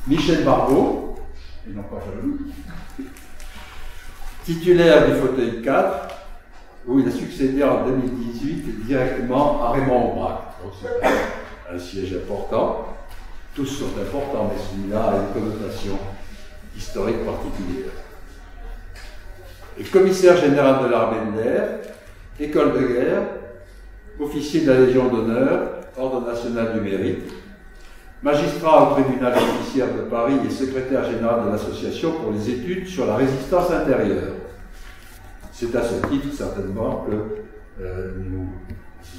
Michel Barbeau, et non pas jaloux, titulaire du fauteuil 4, où il a succédé en 2018 directement à Raymond Aubrac. Donc c'est un siège important. Tous sont importants, mais celui-là a une connotation historique particulière. Et commissaire général de l'armée de l'air, école de guerre, officier de la Légion d'honneur, ordre national du mérite, magistrat au tribunal judiciaire de Paris et secrétaire général de l'association pour les études sur la résistance intérieure. C'est à ce titre, certainement, que nous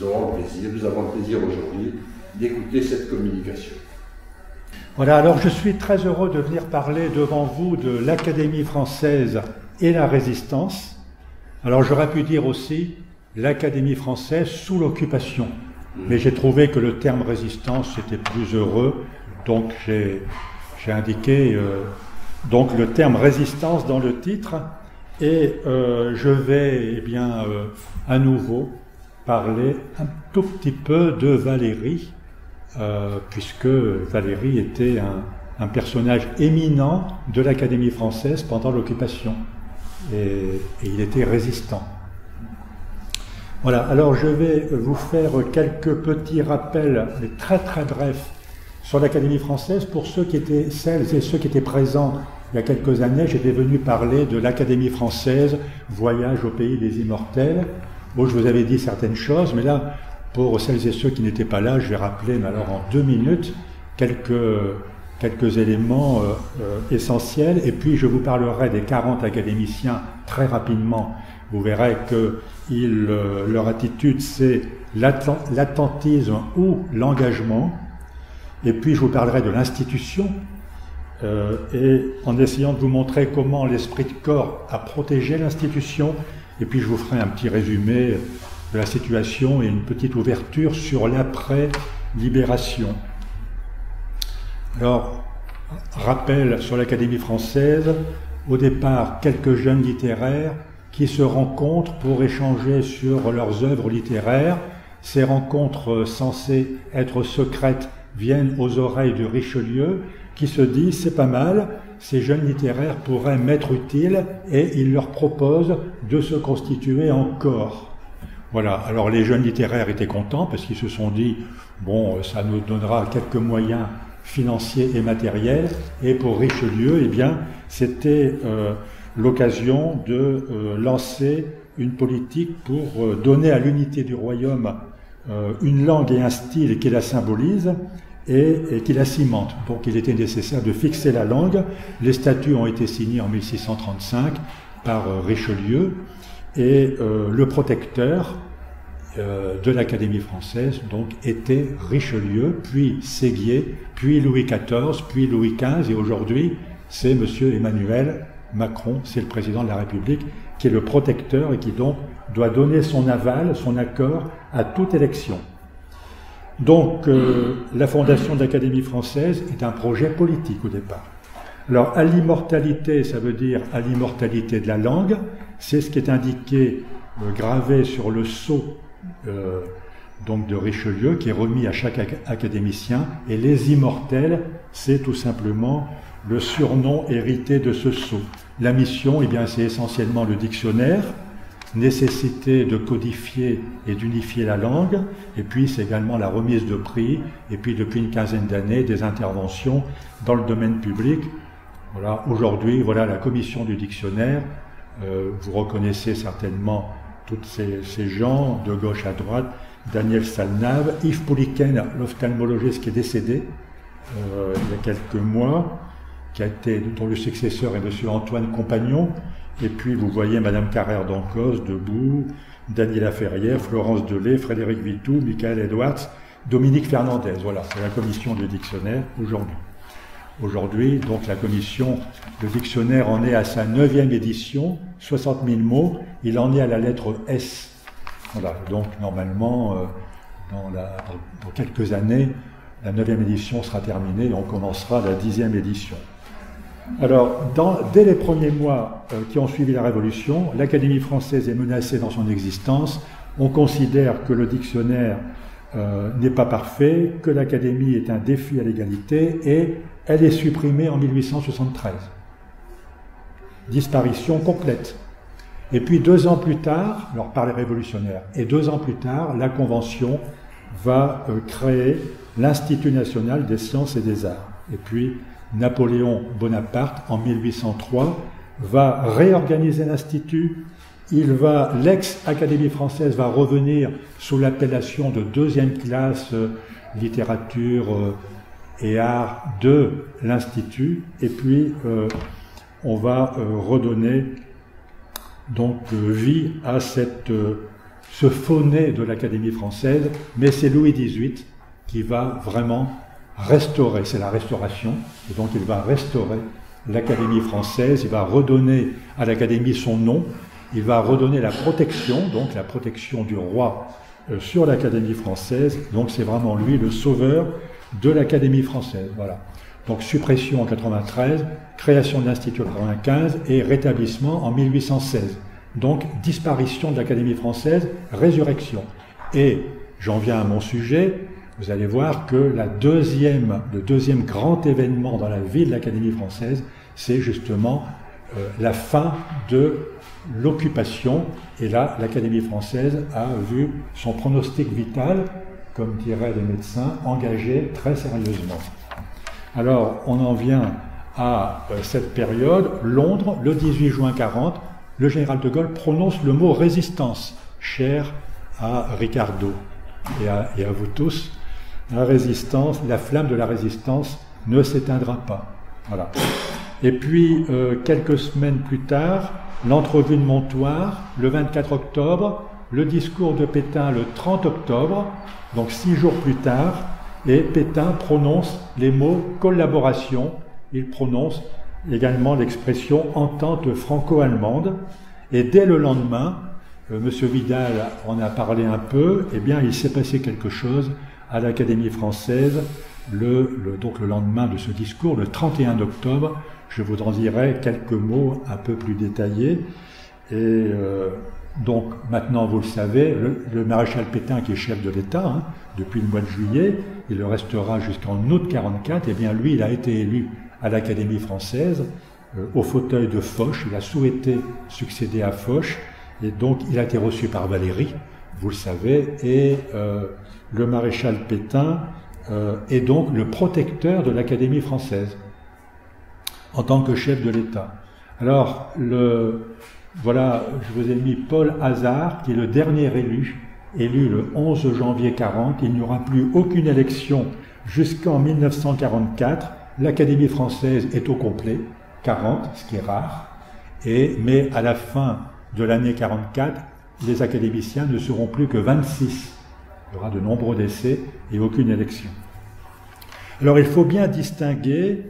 avons le plaisir aujourd'hui d'écouter cette communication. Voilà, alors je suis très heureux de venir parler devant vous de l'Académie française et la résistance. Alors j'aurais pu dire aussi l'Académie française sous l'occupation. Mais j'ai trouvé que le terme résistance était plus heureux, donc j'ai indiqué donc le terme résistance dans le titre, et je vais à nouveau parler un tout petit peu de Valéry, puisque Valéry était un personnage éminent de l'Académie française pendant l'occupation, et il était résistant. Voilà, alors je vais vous faire quelques petits rappels, mais très très brefs, sur l'Académie française. Pour celles et ceux qui étaient présents il y a quelques années, j'étais venu parler de l'Académie française, Voyage au pays des immortels, où je vous avais dit certaines choses, mais là, pour celles et ceux qui n'étaient pas là, je vais rappeler, mais alors en 2 minutes, quelques éléments essentiels, et puis je vous parlerai des 40 académiciens très rapidement. Vous verrez que leur attitude, c'est l'attentisme ou l'engagement. Et puis, je vous parlerai de l'institution, et en essayant de vous montrer comment l'esprit de corps a protégé l'institution. Et puis, je vous ferai un petit résumé de la situation et une petite ouverture sur l'après-libération. Alors, rappel sur l'Académie française. Au départ, quelques jeunes littéraires qui se rencontrent pour échanger sur leurs œuvres littéraires. Ces rencontres censées être secrètes viennent aux oreilles de Richelieu, qui se dit « c'est pas mal, ces jeunes littéraires pourraient m'être utiles » et il leur propose de se constituer en corps. Voilà, alors les jeunes littéraires étaient contents parce qu'ils se sont dit « bon, ça nous donnera quelques moyens financiers et matériels » et pour Richelieu, eh bien, c'était l'occasion de lancer une politique pour donner à l'unité du royaume une langue et un style qui la symbolise et qui la cimente. Donc il était nécessaire de fixer la langue. Les statuts ont été signés en 1635 par Richelieu, et le protecteur de l'Académie française donc était Richelieu, puis Séguier, puis Louis XIV, puis Louis XV, et aujourd'hui c'est M. Emmanuel Macron, c'est le président de la République, qui est le protecteur et qui donc doit donner son aval, son accord à toute élection. Donc la fondation de l'Académie française est un projet politique au départ. Alors à l'immortalité, ça veut dire à l'immortalité de la langue, c'est ce qui est indiqué, gravé sur le sceau donc de Richelieu, qui est remis à chaque académicien, et les immortels, c'est tout simplement le surnom hérité de ce sceau. La mission, eh bien, c'est essentiellement le dictionnaire, nécessité de codifier et d'unifier la langue, et puis c'est également la remise de prix, et puis depuis une quinzaine d'années, des interventions dans le domaine public. Voilà, aujourd'hui, voilà la commission du dictionnaire. Vous reconnaissez certainement tous ces gens, de gauche à droite, Daniel Salnave, Yves Pouliken, l'ophtalmologiste qui est décédé il y a quelques mois, dont le successeur est M. Antoine Compagnon, et puis vous voyez Mme Carrère d'Ancos, debout, Daniela Ferrière, Florence Delay, Frédéric Vitou, Michael Edwards, Dominique Fernandez. Voilà, c'est la commission du dictionnaire aujourd'hui. Aujourd'hui, donc la commission, le dictionnaire en est à sa 9e édition, 60 000 mots, il en est à la lettre S. Voilà, donc normalement, dans quelques années, la 9e édition sera terminée et on commencera la 10e édition. Alors, dès les premiers mois qui ont suivi la Révolution, l'Académie française est menacée dans son existence. On considère que le dictionnaire n'est pas parfait, que l'Académie est un défi à l'égalité, et elle est supprimée en 1873. Disparition complète. Et puis 2 ans plus tard, alors par les révolutionnaires, et 2 ans plus tard, la Convention va créer l'Institut national des sciences et des arts. Et puis Napoléon Bonaparte, en 1803, va réorganiser l'Institut. L'ex-Académie française va revenir sous l'appellation de 2e classe littérature et arts de l'Institut. Et puis on va redonner donc vie à ce faux-né de l'Académie française, mais c'est Louis XVIII qui va vraiment restaurer, c'est la restauration, et donc il va restaurer l'Académie française, il va redonner à l'Académie son nom, il va redonner la protection, donc la protection du roi sur l'Académie française, donc c'est vraiment lui le sauveur de l'Académie française, voilà. Donc suppression en 93, création de l'Institut en 95 et rétablissement en 1816. Donc disparition de l'Académie française, résurrection. Et j'en viens à mon sujet, vous allez voir que le deuxième grand événement dans la vie de l'Académie française, c'est justement la fin de l'occupation. Et là, l'Académie française a vu son pronostic vital, comme diraient les médecins, engagé très sérieusement. Alors, on en vient à cette période. Londres, le 18 juin 40, le général de Gaulle prononce le mot « résistance », cher à Ricardo et à vous tous. La résistance, la flamme de la résistance ne s'éteindra pas. Voilà. Et puis, quelques semaines plus tard, l'entrevue de Montoire, le 24 octobre, le discours de Pétain le 30 octobre, donc 6 jours plus tard, et Pétain prononce les mots « collaboration ». Il prononce également l'expression « entente franco-allemande ». Et dès le lendemain, M. Vidal en a parlé un peu, eh bien il s'est passé quelque chose à l'Académie française, donc le lendemain de ce discours, le 31 octobre. Je vous en dirai quelques mots un peu plus détaillés. Et donc maintenant vous le savez, le maréchal Pétain, qui est chef de l'État depuis le mois de juillet, il le restera jusqu'en août 44, eh bien lui il a été élu à l'Académie française au fauteuil de Foch. Il a souhaité succéder à Foch et donc il a été reçu par Valéry, vous le savez, et le maréchal Pétain est donc le protecteur de l'Académie française en tant que chef de l'État. Alors, voilà, je vous ai mis Paul Hazard, qui est le dernier élu le 11 janvier 40. Il n'y aura plus aucune élection jusqu'en 1944. L'Académie française est au complet, 40, ce qui est rare. Mais à la fin de l'année 44, les académiciens ne seront plus que 26. Il y aura de nombreux décès et aucune élection. Alors il faut bien distinguer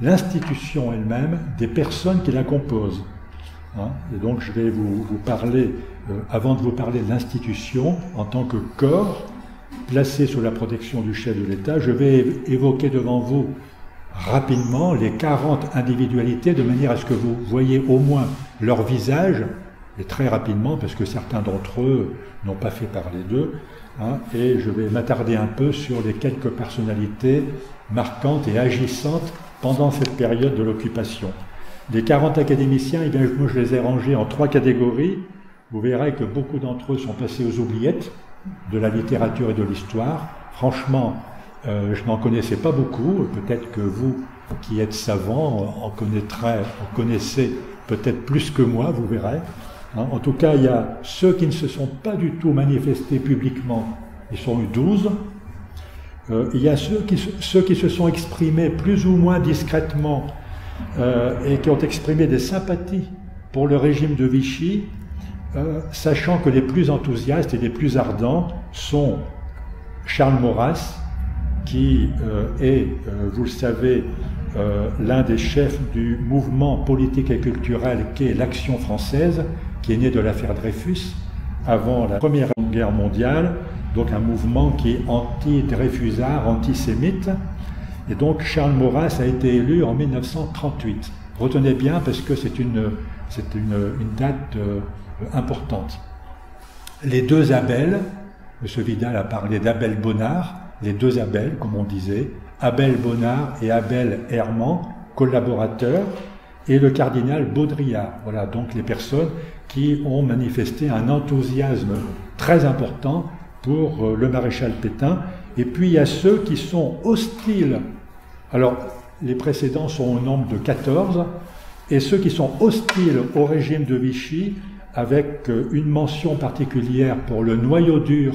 l'institution elle-même des personnes qui la composent. Et donc je vais vous parler, avant de vous parler de l'institution, en tant que corps placé sous la protection du chef de l'État, je vais évoquer devant vous rapidement les 40 individualités, de manière à ce que vous voyez au moins leur visage, et très rapidement, parce que certains d'entre eux n'ont pas fait parler d'eux, et je vais m'attarder un peu sur les quelques personnalités marquantes et agissantes pendant cette période de l'occupation. Les 40 académiciens, eh bien, moi je les ai rangés en 3 catégories. Vous verrez que beaucoup d'entre eux sont passés aux oubliettes de la littérature et de l'histoire. Franchement, je n'en connaissais pas beaucoup. Peut-être que vous, qui êtes savants, en connaissez peut-être plus que moi, vous verrez. En tout cas, il y a ceux qui ne se sont pas du tout manifestés publiquement. Ils sont eu 12. Il y a ceux qui se sont exprimés plus ou moins discrètement et qui ont exprimé des sympathies pour le régime de Vichy, sachant que les plus enthousiastes et les plus ardents sont Charles Maurras, qui est, vous le savez, l'un des chefs du mouvement politique et culturel qu'est l'Action française, qui est né de l'affaire Dreyfus, avant la Première Guerre mondiale, donc un mouvement qui est anti-dreyfusard, antisémite. Et donc Charles Maurras a été élu en 1938. Retenez bien, parce que c'est une date importante. Les 2 Abel, M. Vidal a parlé d'Abel Bonnard, les deux Abel, comme on disait, Abel Bonnard et Abel Herman, collaborateurs, et le cardinal Baudrillard. Voilà donc les personnes qui ont manifesté un enthousiasme très important pour le maréchal Pétain. Et puis il y a ceux qui sont hostiles. Alors les précédents sont au nombre de 14, et ceux qui sont hostiles au régime de Vichy, avec une mention particulière pour le noyau dur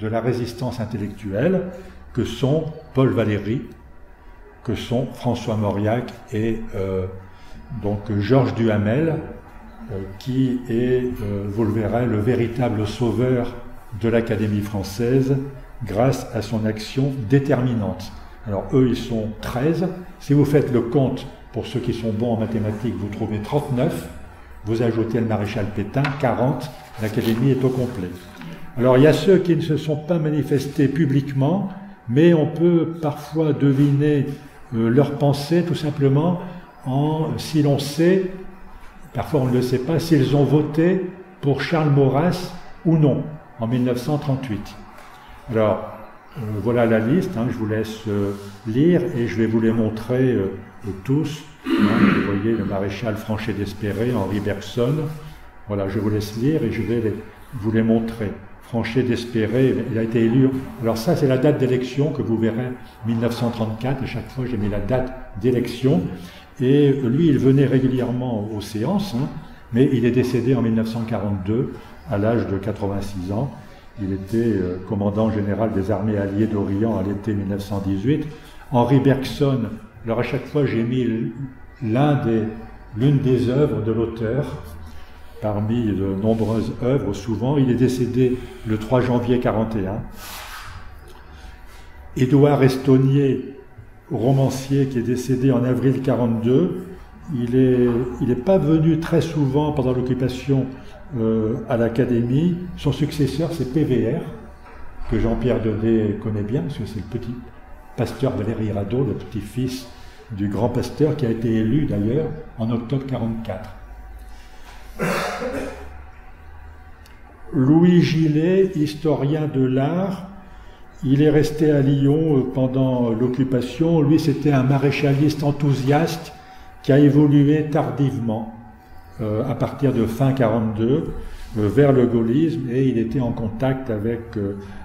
de la résistance intellectuelle, que sont Paul Valéry, que sont François Mauriac et donc Georges Duhamel, qui est, vous le verrez, le véritable sauveur de l'Académie française grâce à son action déterminante. Alors eux, ils sont 13. Si vous faites le compte, pour ceux qui sont bons en mathématiques, vous trouvez 39. Vous ajoutez le maréchal Pétain, 40. L'Académie est au complet. Alors il y a ceux qui ne se sont pas manifestés publiquement, mais on peut parfois deviner leurs pensées tout simplement si l'on sait, parfois on ne le sait pas, s'ils ont voté pour Charles Maurras ou non, en 1938. Alors, voilà la liste, je vous laisse lire et je vais vous les montrer tous. Vous voyez le maréchal Franchet d'Espéré, Henri Bergson. Voilà, je vous laisse lire et je vais vous les montrer. Franchet d'Espéré, il a été élu. Alors ça, c'est la date d'élection que vous verrez, 1934. À chaque fois, j'ai mis la date d'élection. Et lui, il venait régulièrement aux séances, mais il est décédé en 1942, à l'âge de 86 ans. Il était commandant général des armées alliées d'Orient à l'été 1918. Henri Bergson, alors à chaque fois j'ai mis l'une des œuvres de l'auteur, parmi de nombreuses œuvres souvent. Il est décédé le 3 janvier 1941. Édouard Estonnier, romancier qui est décédé en avril 1942, il n'est pas venu très souvent pendant l'occupation à l'Académie. Son successeur, c'est PVR, que Jean-Pierre Daudet connaît bien, parce que c'est le petit pasteur Valéry Radeau, le petit-fils du grand pasteur, qui a été élu d'ailleurs en octobre 1944. Louis Gillet, historien de l'art, il est resté à Lyon pendant l'occupation. Lui, c'était un maréchaliste enthousiaste qui a évolué tardivement, à partir de fin 1942, vers le gaullisme, et il était en contact avec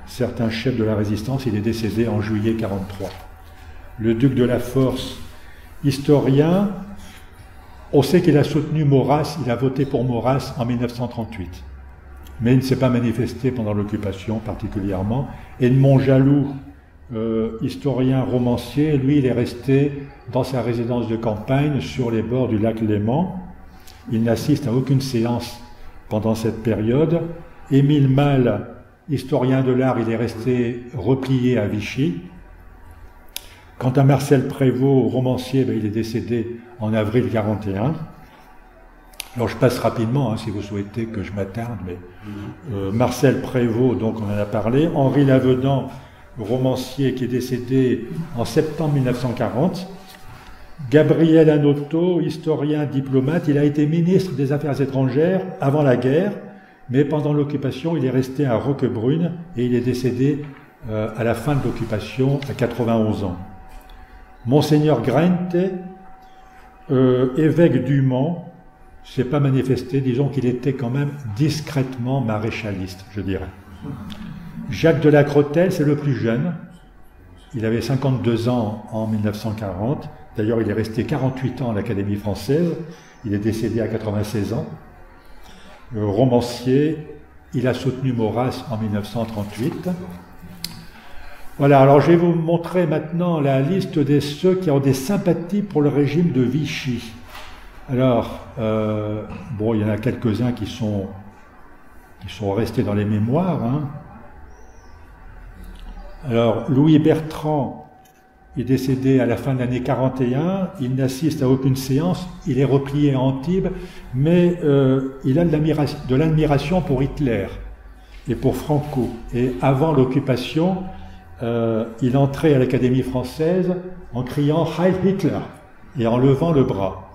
certains chefs de la résistance. Il est décédé en juillet 1943. Le duc de la Force, historien, on sait qu'il a soutenu Maurras, il a voté pour Maurras en 1938. Mais il ne s'est pas manifesté pendant l'occupation particulièrement. Edmond Jaloux, historien romancier, lui, il est resté dans sa résidence de campagne sur les bords du lac Léman. Il n'assiste à aucune séance pendant cette période. Émile Malle, historien de l'art, il est resté replié à Vichy. Quant à Marcel Prévost, romancier, il est décédé en avril 1941. Alors je passe rapidement, si vous souhaitez que je m'attarde, mais Marcel Prévost, donc on en a parlé. Henri Lavedan, romancier qui est décédé en septembre 1940. Gabriel Hanotto, historien, diplomate, il a été ministre des Affaires étrangères avant la guerre, mais pendant l'occupation, il est resté à Roquebrune et il est décédé à la fin de l'occupation à 91 ans. Monseigneur Grente, évêque du Mans, s'est pas manifesté, disons qu'il était quand même discrètement maréchaliste, je dirais. Jacques de la Crotelle, c'est le plus jeune. Il avait 52 ans en 1940. D'ailleurs, il est resté 48 ans à l'Académie française. Il est décédé à 96 ans. Romancier, il a soutenu Maurras en 1938. Voilà, alors je vais vous montrer maintenant la liste de ceux qui ont des sympathies pour le régime de Vichy. Alors, il y en a quelques-uns qui sont restés dans les mémoires. Alors, Louis Bertrand est décédé à la fin de l'année 1941. Il n'assiste à aucune séance. Il est replié à Antibes, mais il a de l'admiration pour Hitler et pour Franco. Et avant l'occupation, il entrait à l'Académie française en criant « Heil Hitler » et en levant le bras.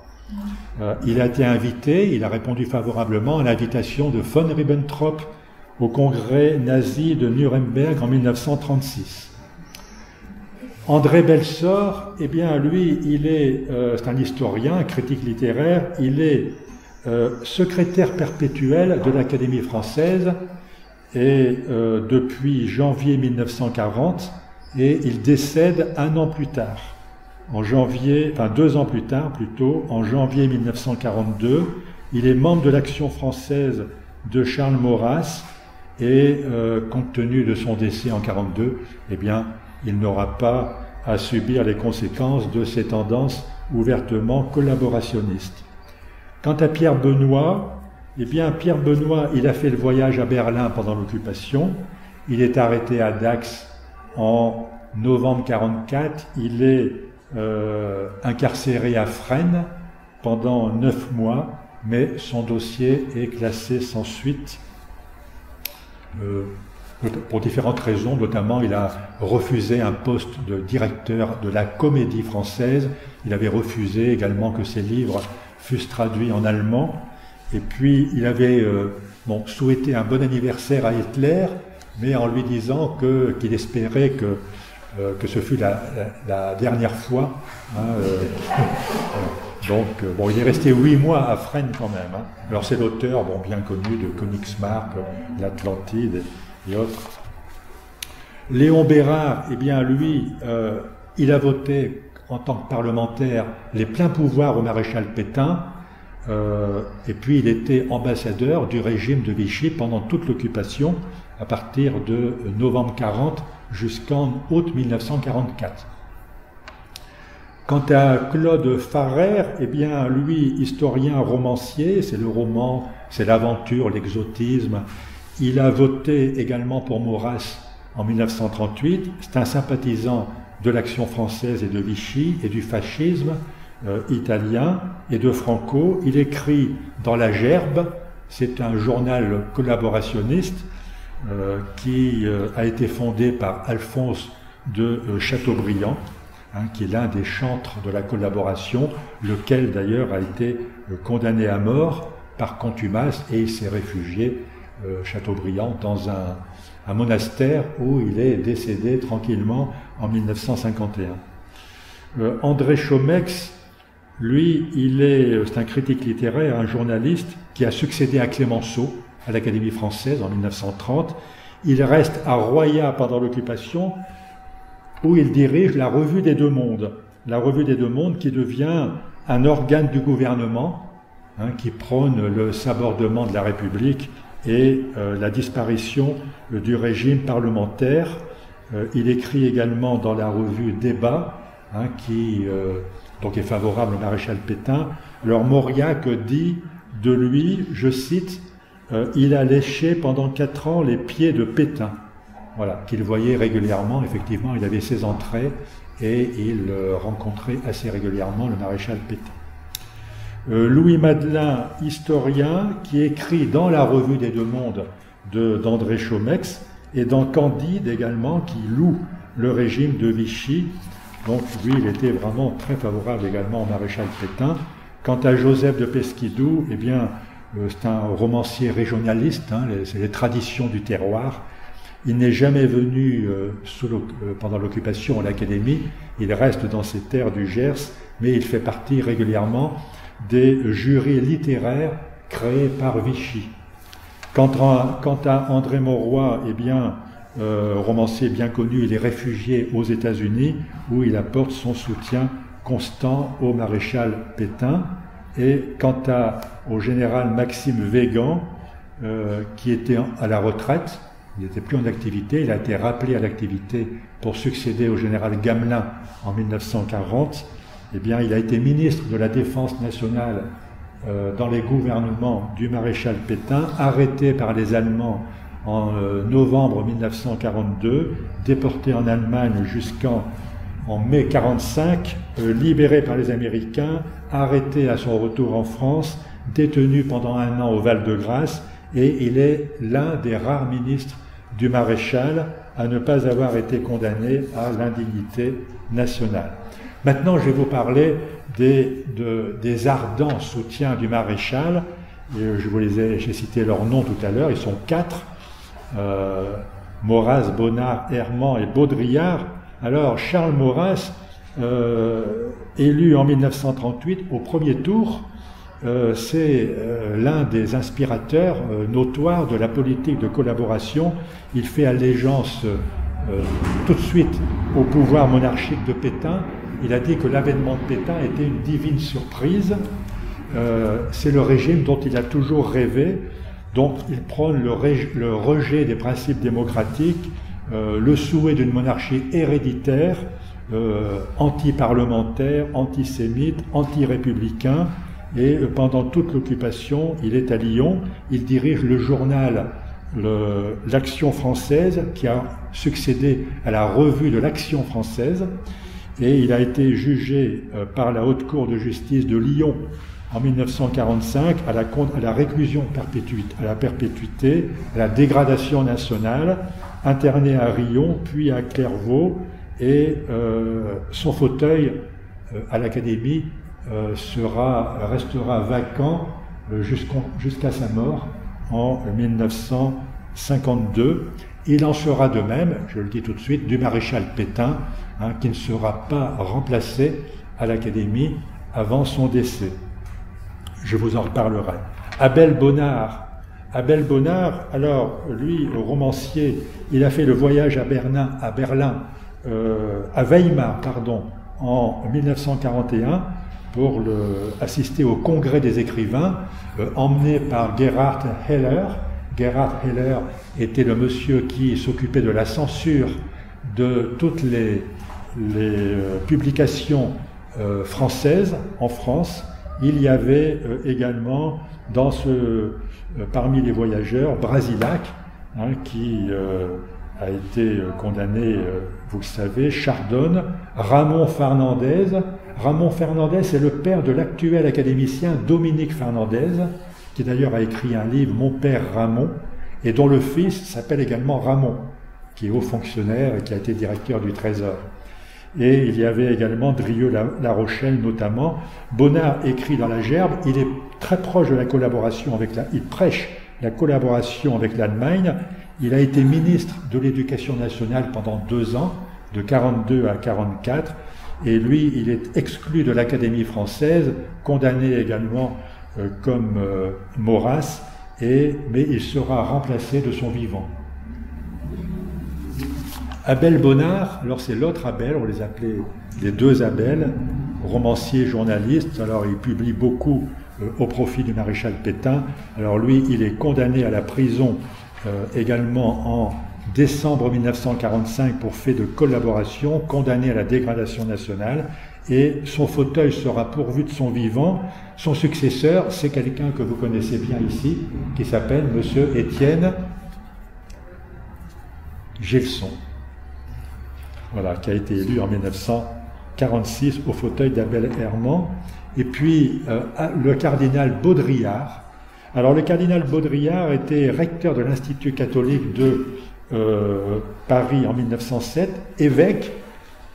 Il a été invité, il a répondu favorablement à l'invitation de von Ribbentrop au congrès nazi de Nuremberg en 1936. André Belsor, eh bien, lui, c'est un historien, un critique littéraire, il est secrétaire perpétuel de l'Académie française et depuis janvier 1940, et il décède 1 an plus tard, en janvier, enfin 2 ans plus tard plutôt, en janvier 1942. Il est membre de l'Action française de Charles Maurras et compte tenu de son décès en 1942, eh bien, il n'aura pas à subir les conséquences de ses tendances ouvertement collaborationnistes. Quant à Pierre Benoît, eh bien, Pierre Benoît, il a fait le voyage à Berlin pendant l'occupation. Il est arrêté à Dax en novembre 1944. Il est incarcéré à Fresnes pendant 9 mois, mais son dossier est classé sans suite pour différentes raisons. Notamment, il a refusé un poste de directeur de la Comédie Française. Il avait refusé également que ses livres fussent traduits en allemand. Et puis, il avait souhaité un bon anniversaire à Hitler, mais en lui disant qu'il espérait que ce fût la dernière fois. Donc, il est resté 8 mois à Fresnes quand même. Hein. Alors, c'est l'auteur bien connu de Königsmarck, l'Atlantide et autres. Léon Bérard, eh bien, lui, il a voté en tant que parlementaire les pleins pouvoirs au maréchal Pétain. Et puis, il était ambassadeur du régime de Vichy pendant toute l'occupation, à partir de novembre 40 jusqu'en août 1944. Quant à Claude Farrer, eh bien, lui, historien romancier, c'est le roman, c'est l'aventure, l'exotisme. Il a voté également pour Maurras en 1938. C'est un sympathisant de l'Action française et de Vichy et du fascisme italien et de Franco. Il écrit dans La Gerbe, c'est un journal collaborationniste qui a été fondé par Alphonse de Chateaubriand, qui est l'un des chantres de la collaboration, lequel d'ailleurs a été condamné à mort par contumace et il s'est réfugié, Chateaubriand, dans un monastère où il est décédé tranquillement en 1951. André Chomex, lui, c'est un critique littéraire, un journaliste qui a succédé à Clémenceau à l'Académie française en 1930. Il reste à Roya pendant l'occupation, où il dirige la Revue des Deux Mondes. La Revue des Deux Mondes qui devient un organe du gouvernement, qui prône le sabordement de la République et la disparition du régime parlementaire. Il écrit également dans la revue Débat, qui donc est favorable au maréchal Pétain. Alors Mauriac dit de lui, je cite, il a léché pendant 4 ans les pieds de Pétain. Voilà, qu'il voyait régulièrement. Effectivement, il avait ses entrées et il rencontrait assez régulièrement le maréchal Pétain. Louis Madelin, historien, qui écrit dans la Revue des Deux Mondes d'André Chomex et dans Candide également, qui loue le régime de Vichy. Donc lui, il était vraiment très favorable également au maréchal Pétain. Quant à Joseph de Pesquidou, eh bien, c'est un romancier régionaliste, c'est les traditions du terroir. Il n'est jamais venu pendant l'occupation à l'Académie, il reste dans ces terres du Gers, mais il fait partie régulièrement des jurys littéraires créés par Vichy. Quant à André Mauroy, eh bien, romancier bien connu, il est réfugié aux États-Unis où il apporte son soutien constant au maréchal Pétain. Et quant au général Maxime Weygand, qui était à la retraite, il n'était plus en activité, il a été rappelé à l'activité pour succéder au général Gamelin en 1940. Eh bien, il a été ministre de la Défense nationale dans les gouvernements du maréchal Pétain, arrêté par les Allemands en novembre 1942, déporté en Allemagne jusqu'en mai 1945, libéré par les Américains, arrêté à son retour en France, détenu pendant 1 an au Val-de-Grâce, et il est l'un des rares ministres du maréchal à ne pas avoir été condamné à l'indignité nationale. Maintenant, je vais vous parler des ardents soutiens du maréchal. J'ai cité leurs noms tout à l'heure, ils sont 4. Maurras, Bonnard, Herman et Baudrillard. Alors, Charles Maurras, élu en 1938 au premier tour, c'est l'un des inspirateurs notoires de la politique de collaboration. Il fait allégeance tout de suite au pouvoir monarchique de Pétain. Il a dit que l'avènement de Pétain était une divine surprise. C'est le régime dont il a toujours rêvé. Donc il prône le rejet des principes démocratiques, le souhait d'une monarchie héréditaire, anti-parlementaire, antisémite, anti-républicain. Et pendant toute l'occupation, il est à Lyon. Il dirige le journal l'Action française, qui a succédé à la revue de l'Action française. Et il a été jugé par la Haute Cour de justice de Lyon en 1945 à la réclusion à la perpétuité, à la dégradation nationale, interné à Riom, puis à Clairvaux, et son fauteuil à l'Académie restera vacant jusqu'à sa mort en 1952. Il en sera de même, je le dis tout de suite, du maréchal Pétain, qui ne sera pas remplacé à l'Académie avant son décès. Je vous en reparlerai. Abel Bonnard, alors lui, romancier, il a fait le voyage à Weimar, en 1941 pour assister au congrès des écrivains, emmené par Gerhard Heller. Gerhard Heller était le monsieur qui s'occupait de la censure de toutes les publications françaises en France. Il y avait également parmi les voyageurs Brasillac, qui a été condamné, vous le savez, Chardonne, Ramon Fernandez. Ramon Fernandez est le père de l'actuel académicien Dominique Fernandez, qui d'ailleurs a écrit un livre, Mon père Ramon, et dont le fils s'appelle également Ramon, qui est haut fonctionnaire et qui a été directeur du Trésor. Et il y avait également Drieux-La Rochelle notamment. Bonnard écrit dans la Gerbe, il est très proche de la collaboration il prêche la collaboration avec l'Allemagne. Il a été ministre de l'Éducation nationale pendant 2 ans, de 42 à 44, et lui, il est exclu de l'Académie française, condamné également comme Maurras, mais il sera remplacé de son vivant. Abel Bonnard, alors c'est l'autre Abel, on les appelait les 2 Abel, romancier, journaliste. Alors il publie beaucoup au profit du maréchal Pétain. Alors lui, il est condamné à la prison également en décembre 1945 pour fait de collaboration, condamné à la dégradation nationale, et son fauteuil sera pourvu de son vivant. Son successeur, c'est quelqu'un que vous connaissez bien ici, qui s'appelle Monsieur Étienne Gilson. Voilà, qui a été élu en 1946 au fauteuil d'Abel Herman. Et puis le cardinal Baudrillard. Alors le cardinal Baudrillard était recteur de l'Institut catholique de Paris en 1907, évêque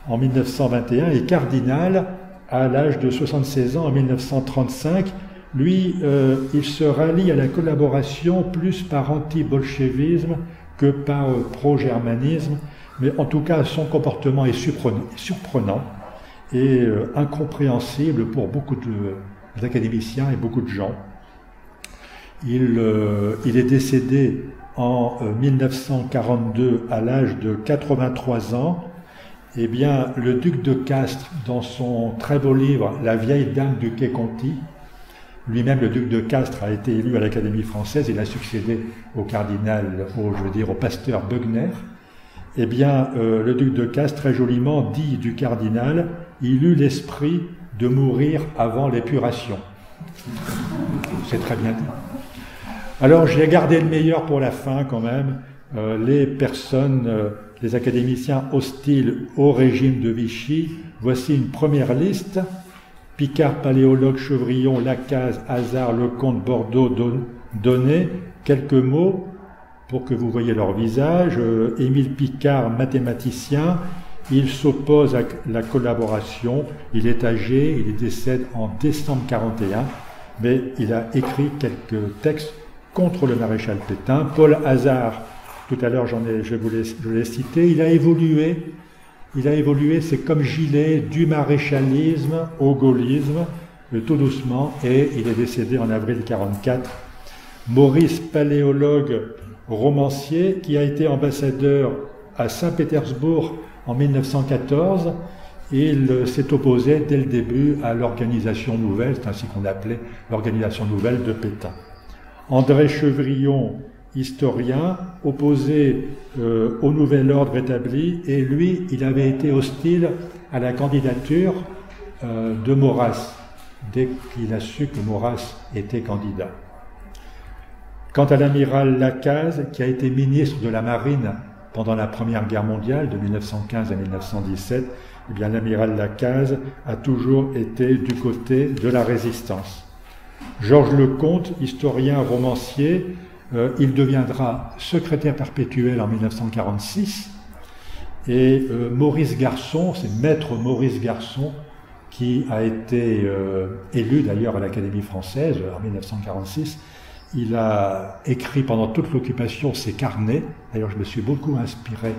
en 1921 et cardinal à l'âge de 76 ans en 1935. Lui, il se rallie à la collaboration plus par anti-bolchevisme que par pro-germanisme. Mais en tout cas, son comportement est surprenant et incompréhensible pour beaucoup d'académiciens et beaucoup de gens. Il est décédé en 1942 à l'âge de 83 ans. Eh bien, le duc de Castres, dans son très beau livre « La vieille dame du Quai Conti », lui-même, le duc de Castres, a été élu à l'Académie française. Il a succédé au cardinal, au pasteur Bugner. Eh bien, le duc de Castres, très joliment, dit du cardinal, il eut l'esprit de mourir avant l'épuration. C'est très bien dit. Alors, j'ai gardé le meilleur pour la fin, quand même. Les personnes, les académiciens hostiles au régime de Vichy. Voici une première liste. Picard, Paléologue, Chevrillon, Lacaze, Hazard, Lecomte, Bordeaux, Donnet. Quelques mots pour que vous voyez leur visage. Émile Picard, mathématicien, il s'oppose à la collaboration, il est âgé, il décède en décembre 1941, mais il a écrit quelques textes contre le maréchal Pétain. Paul Hazard, tout à l'heure je vous l'ai cité, il a évolué il a évolué, c'est comme Gillet, du maréchalisme au gaullisme, tout doucement, et il est décédé en avril 1944. Maurice, paléologue, romancier, qui a été ambassadeur à Saint-Pétersbourg en 1914, il s'est opposé dès le début à l'organisation nouvelle, c'est ainsi qu'on appelait l'organisation nouvelle de Pétain. André Chevrillon, historien, opposé au nouvel ordre établi, et lui, il avait été hostile à la candidature de Maurras, dès qu'il a su que Maurras était candidat. Quant à l'amiral Lacaze, qui a été ministre de la Marine pendant la Première Guerre mondiale, de 1915 à 1917, eh bien l'amiral Lacaze a toujours été du côté de la résistance. Georges Lecomte, historien, romancier, il deviendra secrétaire perpétuel en 1946, et Maurice Garçon, c'est maître Maurice Garçon, qui a été élu d'ailleurs à l'Académie française en 1946. Il a écrit pendant toute l'occupation ses carnets. D'ailleurs, je me suis beaucoup inspiré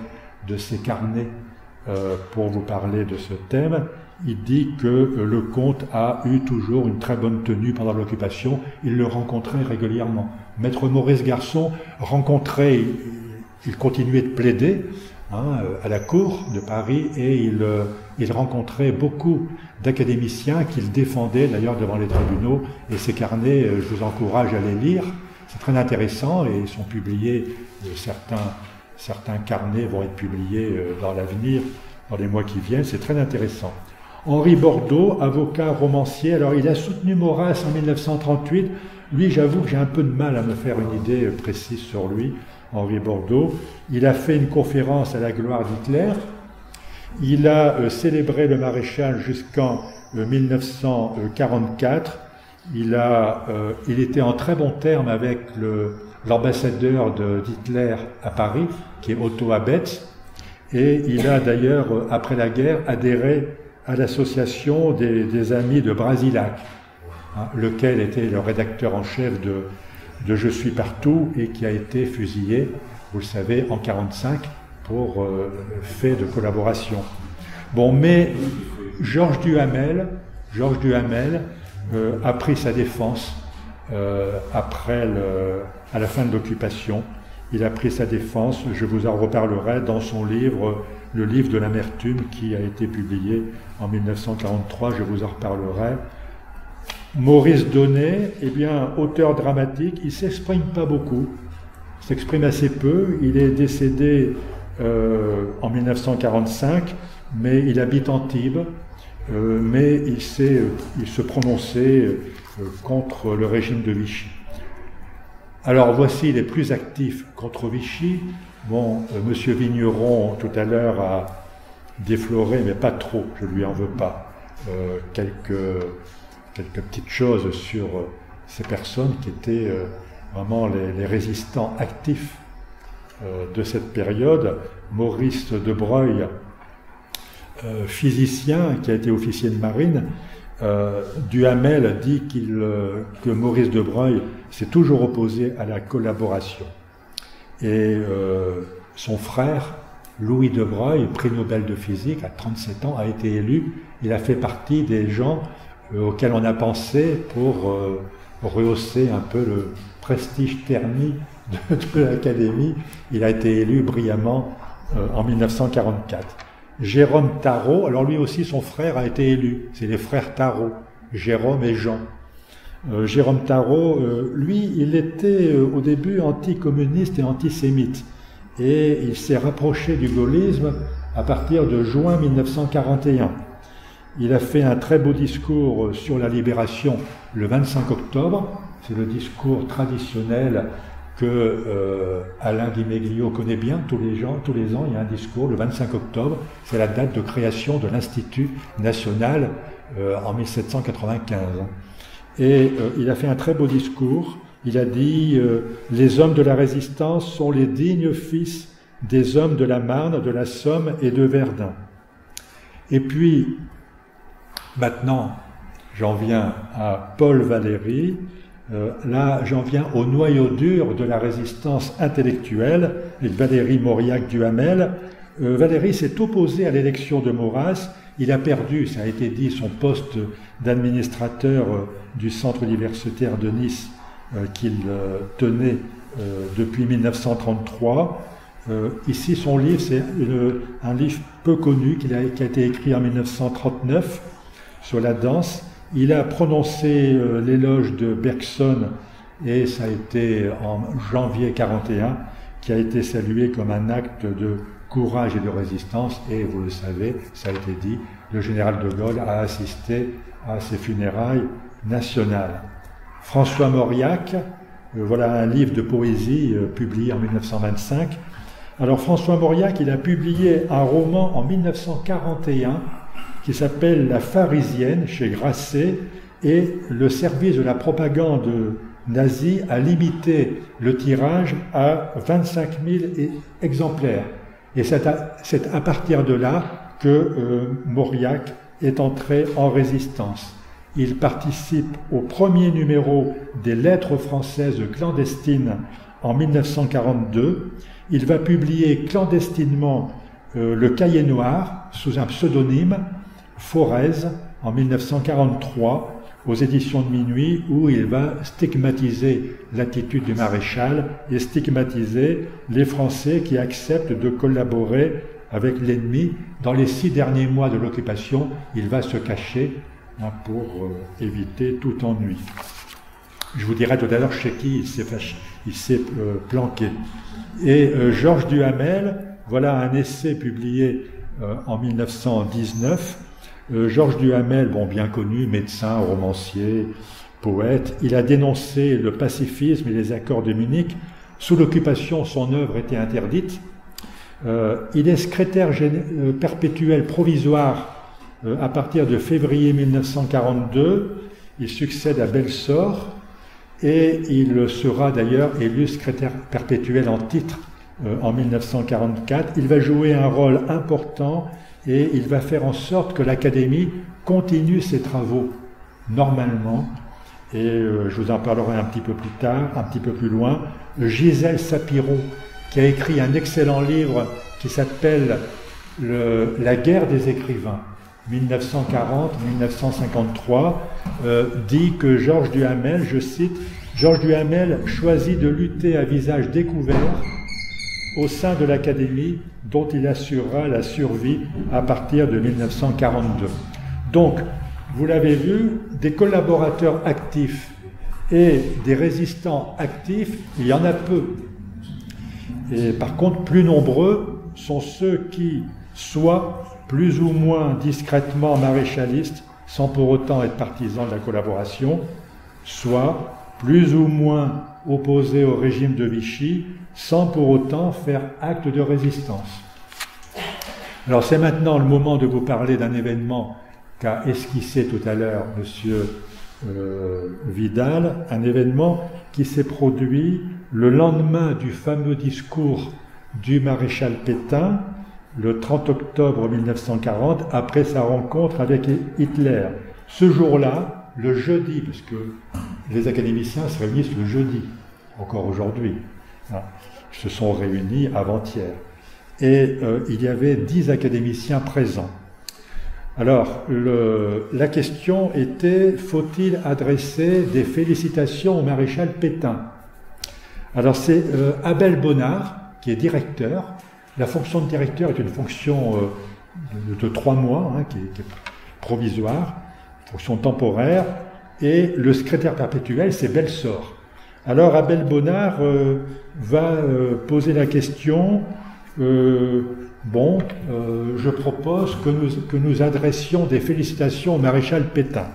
de ces carnets pour vous parler de ce thème. Il dit que Lecomte a eu toujours une très bonne tenue pendant l'occupation. Il le rencontrait régulièrement. Maître Maurice Garçon rencontrait, il continuait de plaider à la cour de Paris, et il rencontrait beaucoup d'académiciens qu'il défendait d'ailleurs devant les tribunaux, et ces carnets, je vous encourage à les lire, c'est très intéressant, et ils sont publiés, certains carnets vont être publiés dans l'avenir, dans les mois qui viennent, c'est très intéressant. Henri Bordeaux, avocat, romancier, alors il a soutenu Maurras en 1938, lui j'avoue que j'ai un peu de mal à me faire une idée précise sur lui, Henri Bordeaux. Il a fait une conférence à la gloire d'Hitler. Il a célébré le maréchal jusqu'en 1944. Il était en très bons termes avec l'ambassadeur d'Hitler à Paris, qui est Otto Abetz. Et il a d'ailleurs, après la guerre, adhéré à l'association des Amis de Brasillac, lequel était le rédacteur en chef de Je suis partout, et qui a été fusillé, vous le savez, en 1945 pour fait de collaboration. Bon, mais Georges Duhamel a pris sa défense à la fin de l'occupation. Il a pris sa défense, je vous en reparlerai dans son livre, le livre de l'amertume, qui a été publié en 1943, je vous en reparlerai. Maurice Donnet, eh bien, auteur dramatique, il ne s'exprime pas beaucoup, il s'exprime assez peu, il est décédé en 1945, mais il habite Antibes, mais il se prononçait contre le régime de Vichy. Alors voici les plus actifs contre Vichy. Bon, Monsieur Vigneron, tout à l'heure, a défloré, mais pas trop, je lui en veux pas, quelques petites choses sur ces personnes qui étaient vraiment les résistants actifs de cette période. Maurice de Broglie, physicien qui a été officier de marine, Duhamel dit que Maurice de Broglie s'est toujours opposé à la collaboration. Et son frère, Louis de Broglie, prix Nobel de physique, à 37 ans, a été élu. Il a fait partie des gens auxquels on a pensé pour rehausser un peu le prestige terni de l'Académie. Il a été élu brillamment en 1944. Jérôme Tarot, alors lui aussi son frère a été élu, c'est les frères Tarot, Jérôme et Jean. Jérôme Tarot, lui, il était au début anticommuniste et antisémite, et il s'est rapproché du gaullisme à partir de juin 1941. Il a fait un très beau discours sur la libération le 25 octobre, c'est le discours traditionnel que Alain Di Meglio connaît bien, tous les ans il y a un discours le 25 octobre, c'est la date de création de l'Institut national en 1795. Et il a fait un très beau discours, il a dit « Les hommes de la résistance sont les dignes fils des hommes de la Marne, de la Somme et de Verdun. » Et puis, maintenant, j'en viens à Paul Valéry. Là, j'en viens au noyau dur de la résistance intellectuelle, et Valéry Mauriac Duhamel. Valéry s'est opposé à l'élection de Maurras. Il a perdu, ça a été dit, son poste d'administrateur du centre universitaire de Nice qu'il tenait depuis 1933. Ici, son livre, c'est un livre peu connu qui a été écrit en 1939 sur la danse. Il a prononcé l'éloge de Bergson et ça a été en janvier 1941 qui a été salué comme un acte de courage et de résistance, et vous le savez, ça a été dit, le général de Gaulle a assisté à ces funérailles nationales. François Mauriac, voilà un livre de poésie publié en 1925. Alors François Mauriac, il a publié un roman en 1941 qui s'appelle La Pharisienne chez Grasset, et le service de la propagande nazie a limité le tirage à 25 000 exemplaires. Et c'est à partir de là que Mauriac est entré en résistance. Il participe au premier numéro des Lettres françaises clandestines en 1942. Il va publier clandestinement le Cahier noir sous un pseudonyme, Forez, en 1943, aux éditions de Minuit, où il va stigmatiser l'attitude du maréchal et stigmatiser les Français qui acceptent de collaborer avec l'ennemi. Dans les 6 derniers mois de l'occupation, il va se cacher pour éviter tout ennui. Je vous dirai tout à l'heure chez qui il s'est planqué. Et Georges Duhamel, voilà un essai publié en 1919. Georges Duhamel, bon, bien connu, médecin, romancier, poète, il a dénoncé le pacifisme et les accords de Munich. Sous l'occupation, son œuvre était interdite. Il est secrétaire perpétuel provisoire à partir de février 1942. Il succède à Belsorge et il sera d'ailleurs élu secrétaire perpétuel en titre en 1944. Il va jouer un rôle important et il va faire en sorte que l'Académie continue ses travaux normalement. Et je vous en parlerai un petit peu plus tard, un petit peu plus loin. Gisèle Sapiro, qui a écrit un excellent livre qui s'appelle La guerre des écrivains, 1940-1953, dit que Georges Duhamel, je cite, « Georges Duhamel choisit de lutter à visage découvert au sein de l'Académie dont il assurera la survie à partir de 1942. » Donc, vous l'avez vu, des collaborateurs actifs et des résistants actifs, il y en a peu. Et par contre, plus nombreux sont ceux qui, soit plus ou moins discrètement maréchalistes, sans pour autant être partisans de la collaboration, soit plus ou moins opposés au régime de Vichy, sans pour autant faire acte de résistance. Alors c'est maintenant le moment de vous parler d'un événement qu'a esquissé tout à l'heure M. Vidal, un événement qui s'est produit le lendemain du fameux discours du maréchal Pétain, le 30 octobre 1940, après sa rencontre avec Hitler. Ce jour-là, le jeudi, parce que les académiciens se réunissent le jeudi, encore aujourd'hui, hein, se sont réunis avant-hier. Et il y avait 10 académiciens présents. Alors, la question était, faut-il adresser des félicitations au maréchal Pétain? Alors c'est Abel Bonnard, qui est directeur. La fonction de directeur est une fonction de 3 mois, hein, qui est provisoire, fonction temporaire, et le secrétaire perpétuel, c'est Belsorge. Alors Abel Bonnard va poser la question, je propose que nous adressions des félicitations au maréchal Pétain.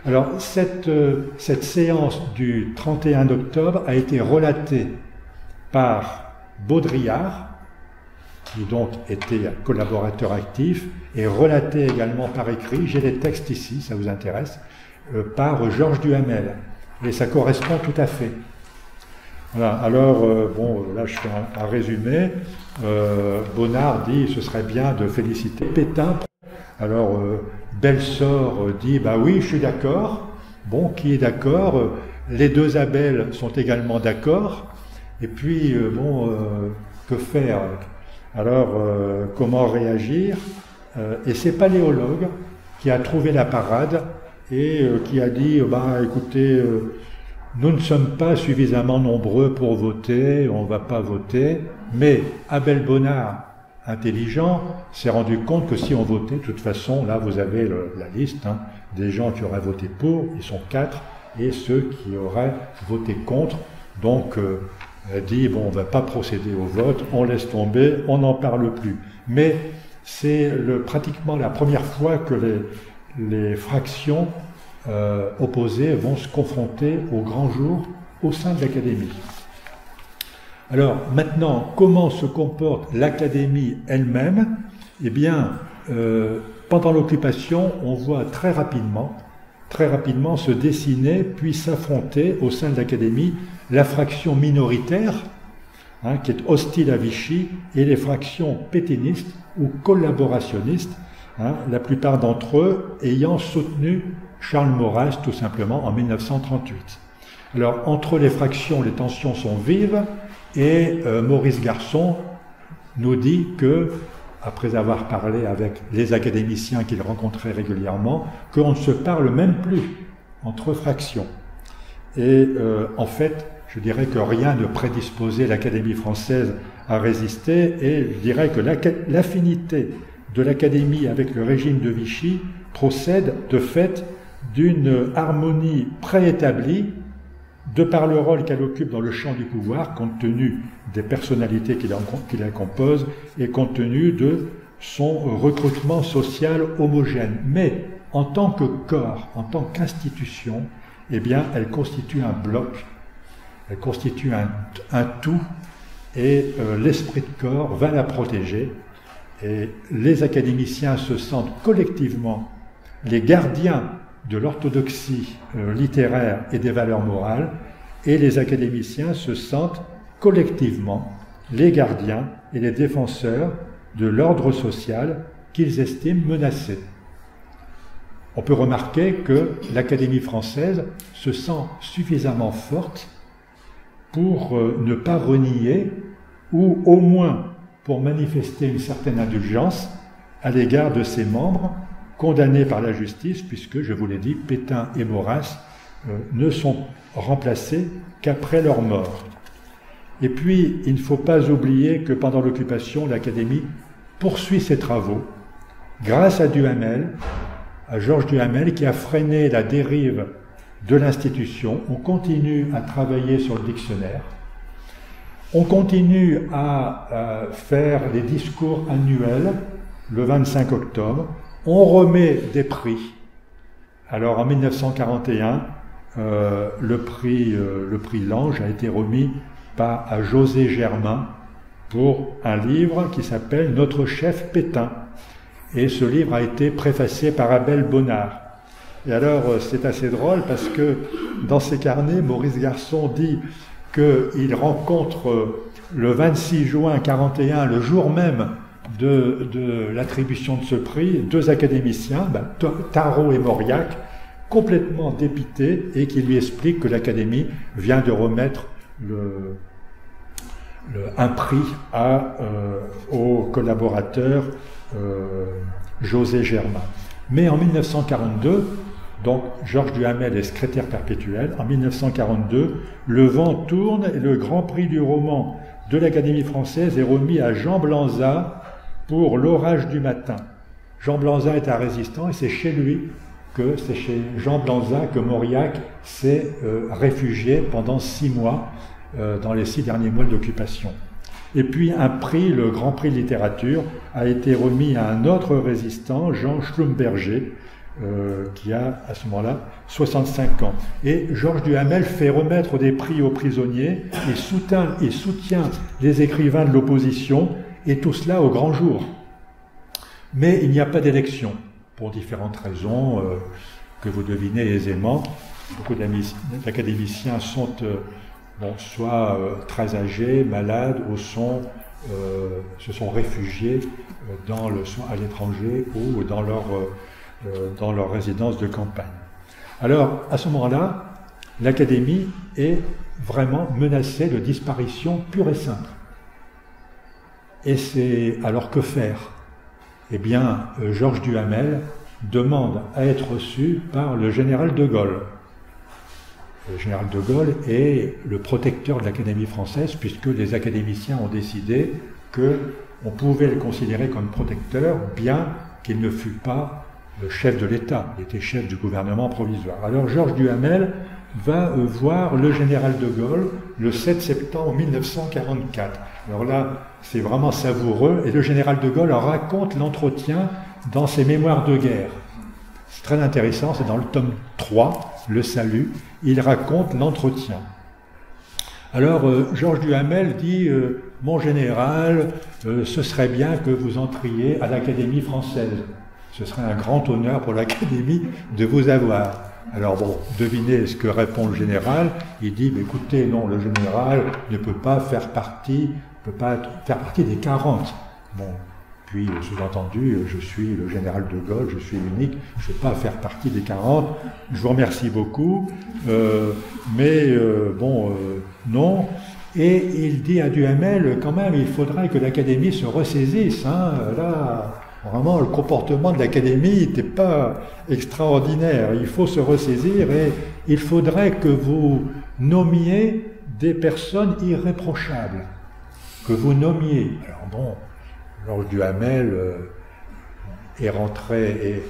Alors cette séance du 31 octobre a été relatée par Baudrillard, qui donc était un collaborateur actif, et relatée également par écrit, j'ai les textes ici, ça vous intéresse, par Georges Duhamel. Et ça correspond tout à fait. Voilà, alors, là je fais un résumé. Bonnard dit ce serait bien de féliciter Pétain. Alors, Belsorge dit bah oui, je suis d'accord. Bon, qui est d'accord? Les deux Abel sont également d'accord. Et puis, que faire? Alors, comment réagir? Et c'est Paléologue qui a trouvé la parade et qui a dit, écoutez, nous ne sommes pas suffisamment nombreux pour voter, on ne va pas voter, mais Abel Bonnard, intelligent, s'est rendu compte que si on votait, de toute façon, là vous avez la liste des gens qui auraient voté pour, ils sont 4, et ceux qui auraient voté contre, donc dit, bon, on ne va pas procéder au vote, on laisse tomber, on n'en parle plus. Mais c'est pratiquement la première fois que les fractions opposées vont se confronter au grand jour au sein de l'Académie. Alors maintenant, comment se comporte l'Académie elle-même? Eh bien, pendant l'occupation, on voit très rapidement se dessiner puis s'affronter au sein de l'Académie la fraction minoritaire, qui est hostile à Vichy, et les fractions pétainistes ou collaborationnistes, la plupart d'entre eux ayant soutenu Charles Maurras tout simplement en 1938. Alors entre les fractions, les tensions sont vives, et Maurice Garçon nous dit que, après avoir parlé avec les académiciens qu'il rencontrait régulièrement, qu'on ne se parle même plus entre fractions. Et en fait, je dirais que rien ne prédisposait l'Académie française à résister, et je dirais que l'affinité de l'Académie avec le régime de Vichy procède de fait d'une harmonie préétablie de par le rôle qu'elle occupe dans le champ du pouvoir, compte tenu des personnalités qui la composent et compte tenu de son recrutement social homogène. Mais en tant que corps, en tant qu'institution, eh bien, elle constitue un bloc, elle constitue un tout, et l'esprit de corps va la protéger. Et les académiciens se sentent collectivement les gardiens de l'orthodoxie littéraire et des valeurs morales, et les académiciens se sentent collectivement les gardiens et les défenseurs de l'ordre social qu'ils estiment menacé. On peut remarquer que l'Académie française se sent suffisamment forte pour ne pas renier, ou au moins pour manifester une certaine indulgence à l'égard de ses membres condamnés par la justice, puisque, je vous l'ai dit, Pétain et Maurras ne sont remplacés qu'après leur mort. Et puis, il ne faut pas oublier que pendant l'occupation, l'Académie poursuit ses travaux grâce à Duhamel, à Georges Duhamel, qui a freiné la dérive de l'institution. On continue à travailler sur le dictionnaire. On continue à faire les discours annuels le 25 octobre. On remet des prix. Alors en 1941, le prix Lange a été remis à José Germain pour un livre qui s'appelle « Notre chef Pétain ». Et ce livre a été préfacé par Abel Bonnard. Et alors c'est assez drôle parce que dans ses carnets, Maurice Garçon dit qu'il rencontre le 26 juin 1941, le jour même de l'attribution de ce prix, deux académiciens, Tarot et Mauriac, complètement dépités, et qui lui expliquent que l'Académie vient de remettre un prix au collaborateur José Germain. Mais en 1942, donc Georges Duhamel est secrétaire perpétuel, en 1942, le vent tourne et le Grand Prix du roman de l'Académie française est remis à Jean Blanza pour L'orage du matin. Jean Blanza est un résistant et c'est chez Jean Blanza que Mauriac s'est réfugié pendant 6 mois, dans les 6 derniers mois d'occupation. Et puis un prix, le Grand Prix de littérature, a été remis à un autre résistant, Jean Schlumberger, qui a à ce moment-là 65 ans. Et Georges Duhamel fait remettre des prix aux prisonniers et soutient les écrivains de l'opposition, et tout cela au grand jour. Mais il n'y a pas d'élection, pour différentes raisons que vous devinez aisément. Beaucoup d'académiciens sont soit très âgés, malades, ou se sont réfugiés soit à l'étranger ou dans leur résidence de campagne. Alors, à ce moment-là, l'Académie est vraiment menacée de disparition pure et simple. Alors que faire? Eh bien, Georges Duhamel demande à être reçu par le général de Gaulle. Le général de Gaulle est le protecteur de l'Académie française, puisque les académiciens ont décidé qu'on pouvait le considérer comme protecteur, bien qu'il ne fût pas le chef de l'État. Il était chef du gouvernement provisoire. Alors Georges Duhamel va voir le général de Gaulle le 7 septembre 1944. Alors là, c'est vraiment savoureux, et le général de Gaulle raconte l'entretien dans ses mémoires de guerre. C'est très intéressant, c'est dans le tome 3, Le Salut, il raconte l'entretien. Alors, Georges Duhamel dit « Mon général, ce serait bien que vous entriez à l'Académie française. Ce serait un grand honneur pour l'Académie de vous avoir. » Alors bon, devinez ce que répond le général. Il dit « Écoutez, non, le général ne peut pas faire partie des 40. » Bon, puis sous-entendu, je suis le général de Gaulle, je suis unique, je ne vais pas faire partie des 40. Je vous remercie beaucoup, non. Et il dit à Duhamel, quand même, il faudrait que l'Académie se ressaisisse. Hein. Là, vraiment, le comportement de l'Académie n'était pas extraordinaire. Il faut se ressaisir et il faudrait que vous nommiez des personnes irréprochables. Que vous nommiez. Alors bon, Georges Duhamel est rentré et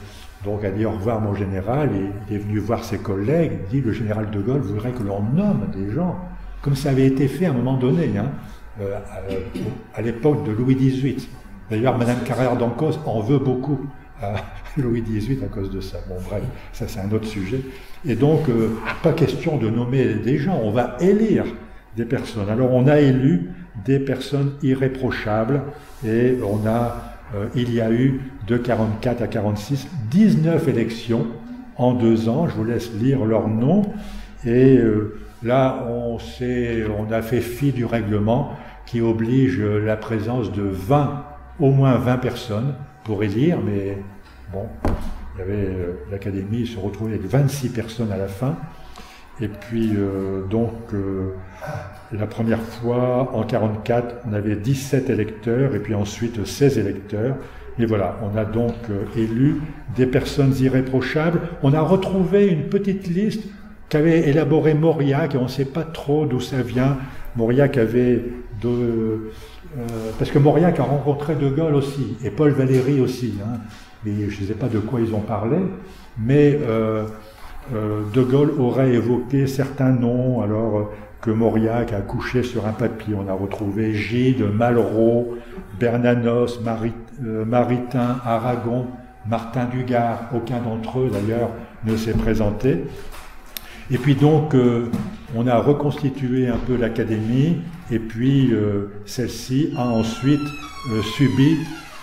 donc a dit au revoir mon général, et il est venu voir ses collègues, il dit le général de Gaulle voudrait que l'on nomme des gens, comme ça avait été fait à un moment donné, à l'époque de Louis XVIII. D'ailleurs, Madame Carrère d'Encausse en veut beaucoup à Louis XVIII à cause de ça. Bon bref, ça c'est un autre sujet. Et donc, pas question de nommer des gens, on va élire des personnes. Alors on a élu des personnes irréprochables, et il y a eu de 44 à 46, 19 élections en 2 ans. Je vous laisse lire leurs noms. Et là, on a fait fi du règlement qui oblige la présence de au moins 20 personnes pour élire, mais bon, l'Académie se retrouvait avec 26 personnes à la fin. Et puis, la première fois, en 1944, on avait 17 électeurs, et puis ensuite 16 électeurs. Et voilà, on a donc élu des personnes irréprochables. On a retrouvé une petite liste qu'avait élaborée Mauriac, et on ne sait pas trop d'où ça vient. Mauriac parce que Mauriac a rencontré de Gaulle aussi, et Paul Valéry aussi. Mais je ne sais pas de quoi ils ont parlé, mais de Gaulle aurait évoqué certains noms, alors que Mauriac a couché sur un papier. On a retrouvé Gide, Malraux, Bernanos, Maritain, Aragon, Martin Dugard. Aucun d'entre eux, d'ailleurs, ne s'est présenté. Et puis donc, on a reconstitué un peu l'Académie, et puis celle-ci a ensuite subi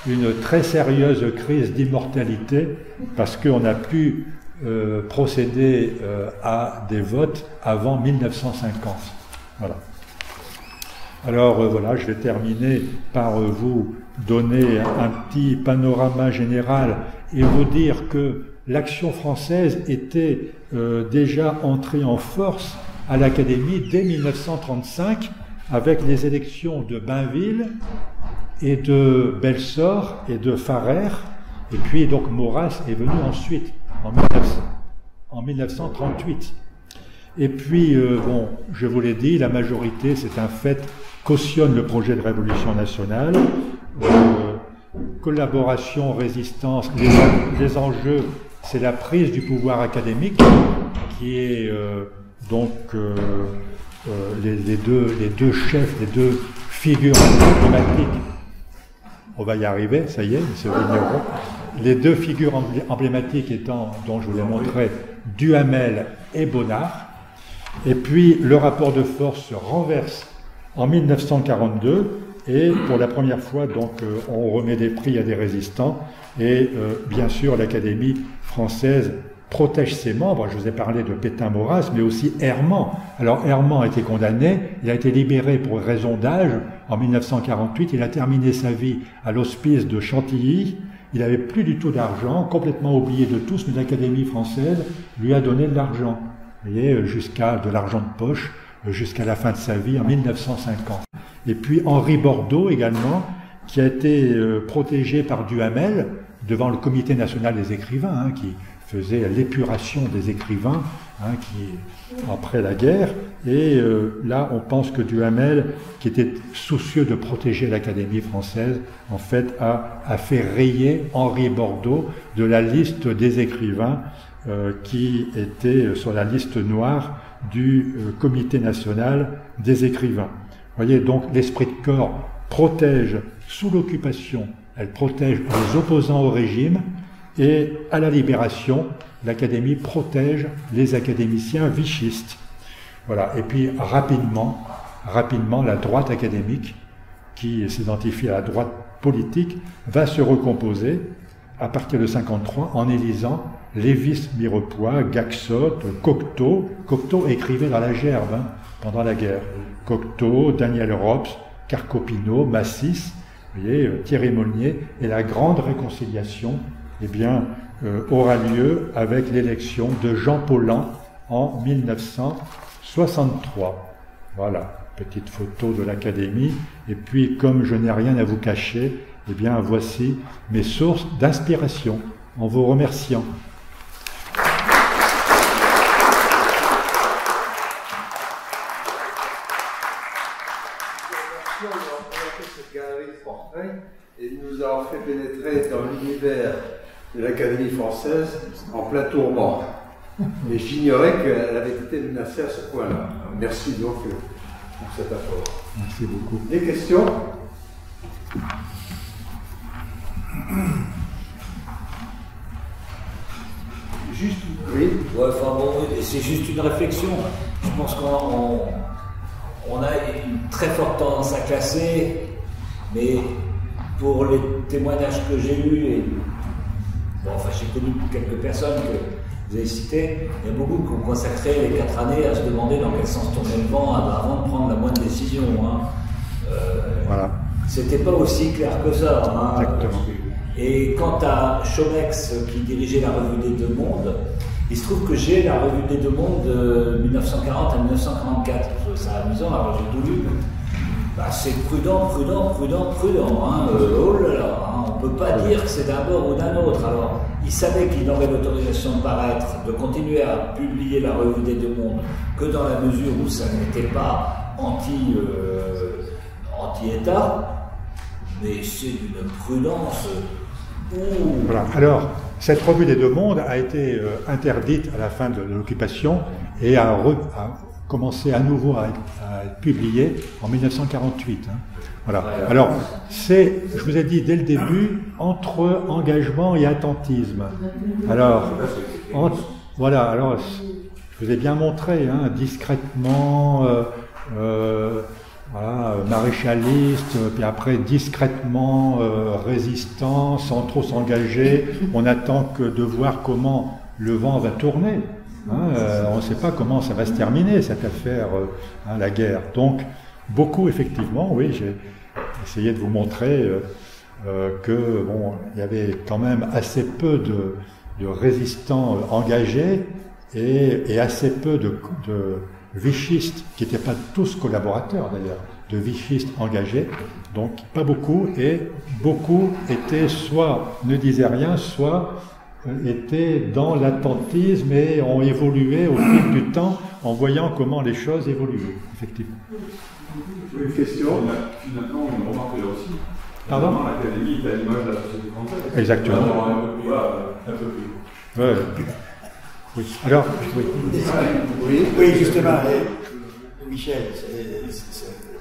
une très sérieuse crise d'immortalité, parce qu'on a pu procéder à des votes avant 1950. Voilà. Alors voilà, je vais terminer par vous donner un petit panorama général et vous dire que l'Action française était déjà entrée en force à l'Académie dès 1935 avec les élections de Bainville et de Belsorts et de Farrer, et puis donc Maurras est venu ensuite en 1938. Et puis, je vous l'ai dit, la majorité, c'est un fait, cautionne le projet de révolution nationale. Collaboration, résistance, les enjeux, c'est la prise du pouvoir académique, qui est les deux chefs, les deux figures emblématiques. On va y arriver, ça y est, M. Vigneron. Les deux figures emblématiques étant, dont je vous l'ai montré, Duhamel et Bonnard. Et puis le rapport de force se renverse en 1942 et pour la première fois, donc, on remet des prix à des résistants et bien sûr l'Académie française protège ses membres. Je vous ai parlé de Pétain-Maurras, mais aussi Herman. Alors Herman a été condamné, il a été libéré pour raison d'âge en 1948, il a terminé sa vie à l'hospice de Chantilly. Il n'avait plus du tout d'argent, complètement oublié de tous, mais l'Académie française lui a donné de l'argent. Vous voyez, jusqu'à de l'argent de poche, jusqu'à la fin de sa vie en 1950. Et puis Henri Bordeaux également, qui a été protégé par Duhamel devant le Comité national des écrivains, hein, qui faisait l'épuration des écrivains après la guerre. Et là, on pense que Duhamel, qui était soucieux de protéger l'Académie française, en fait, a fait rayer Henri Bordeaux de la liste des écrivains qui étaient sur la liste noire du Comité national des écrivains. Vous voyez, donc l'esprit de corps protège sous l'occupation, elle protège les opposants au régime, et à la libération, l'Académie protège les académiciens vichistes. Voilà. Et puis rapidement, la droite académique, qui s'identifie à la droite politique, va se recomposer à partir de 1953 en élisant Lévis-Mirepoix, Gaxotte, Cocteau. Cocteau écrivait dans la Gerbe pendant la guerre. Cocteau, Daniel Robs, Carcopino, Massis, vous voyez, Thierry Molnier, et la grande réconciliation, eh bien, aura lieu avec l'élection de Jean Paulhan en 1963. Voilà, petite photo de l'Académie. Et puis, comme je n'ai rien à vous cacher, eh bien, voici mes sources d'inspiration, en vous remerciant. Et nous avons fait pénétrer dans l'univers de l'Académie française en plein tourment. Et j'ignorais qu'elle avait été menacée à ce point-là. Merci donc pour cet apport. Merci beaucoup. Des questions? Juste, oui. Ouais, enfin bon, c'est juste une réflexion. Je pense qu'on a une très forte tendance à classer, mais pour les témoignages que j'ai eus, et bon, enfin, j'ai connu quelques personnes que vous avez citées, il y a beaucoup qui ont consacré les 4 années à se demander dans quel sens tournait le vent avant de prendre la moindre décision. Voilà. C'était pas aussi clair que ça. Exactement. Et quant à Chomex qui dirigeait la revue des Deux Mondes, il se trouve que j'ai la revue des Deux Mondes de 1940 à 1944. C'est amusant, la revue d'Oulu. Bah, c'est prudent. Oh là là, on ne peut pas dire que c'est d'un bord ou d'un autre. Alors, il savait qu'il n'aurait l'autorisation de paraître, de continuer à publier la revue des Deux Mondes, que dans la mesure où ça n'était pas anti-État, mais c'est d'une prudence. Voilà. Alors, cette revue des Deux Mondes a été interdite à la fin de l'occupation et a commencé à nouveau à être publiée en 1948. Voilà. Alors, je vous ai dit dès le début, entre engagement et attentisme. Alors, voilà, alors, je vous ai bien montré, discrètement, voilà, maréchaliste, puis après discrètement résistant, sans trop s'engager. On attend que de voir comment le vent va tourner. On ne sait pas comment ça va se terminer, cette affaire, la guerre. Donc, beaucoup, effectivement, oui, j'ai essayé de vous montrer que, bon, il y avait quand même assez peu de résistants engagés et assez peu de vichistes, qui n'étaient pas tous collaborateurs d'ailleurs, de vichistes engagés, donc pas beaucoup, et beaucoup étaient soit ne disaient rien, soit étaient dans l'attentisme et ont évolué au fil du temps en voyant comment les choses évoluaient, effectivement. Une question? Finalement, on remarque là aussi. Pardon? L'Académie est à l'image de la société française. Exactement. Un peu plus. Ouais. Oui. Alors, oui, justement, Michel,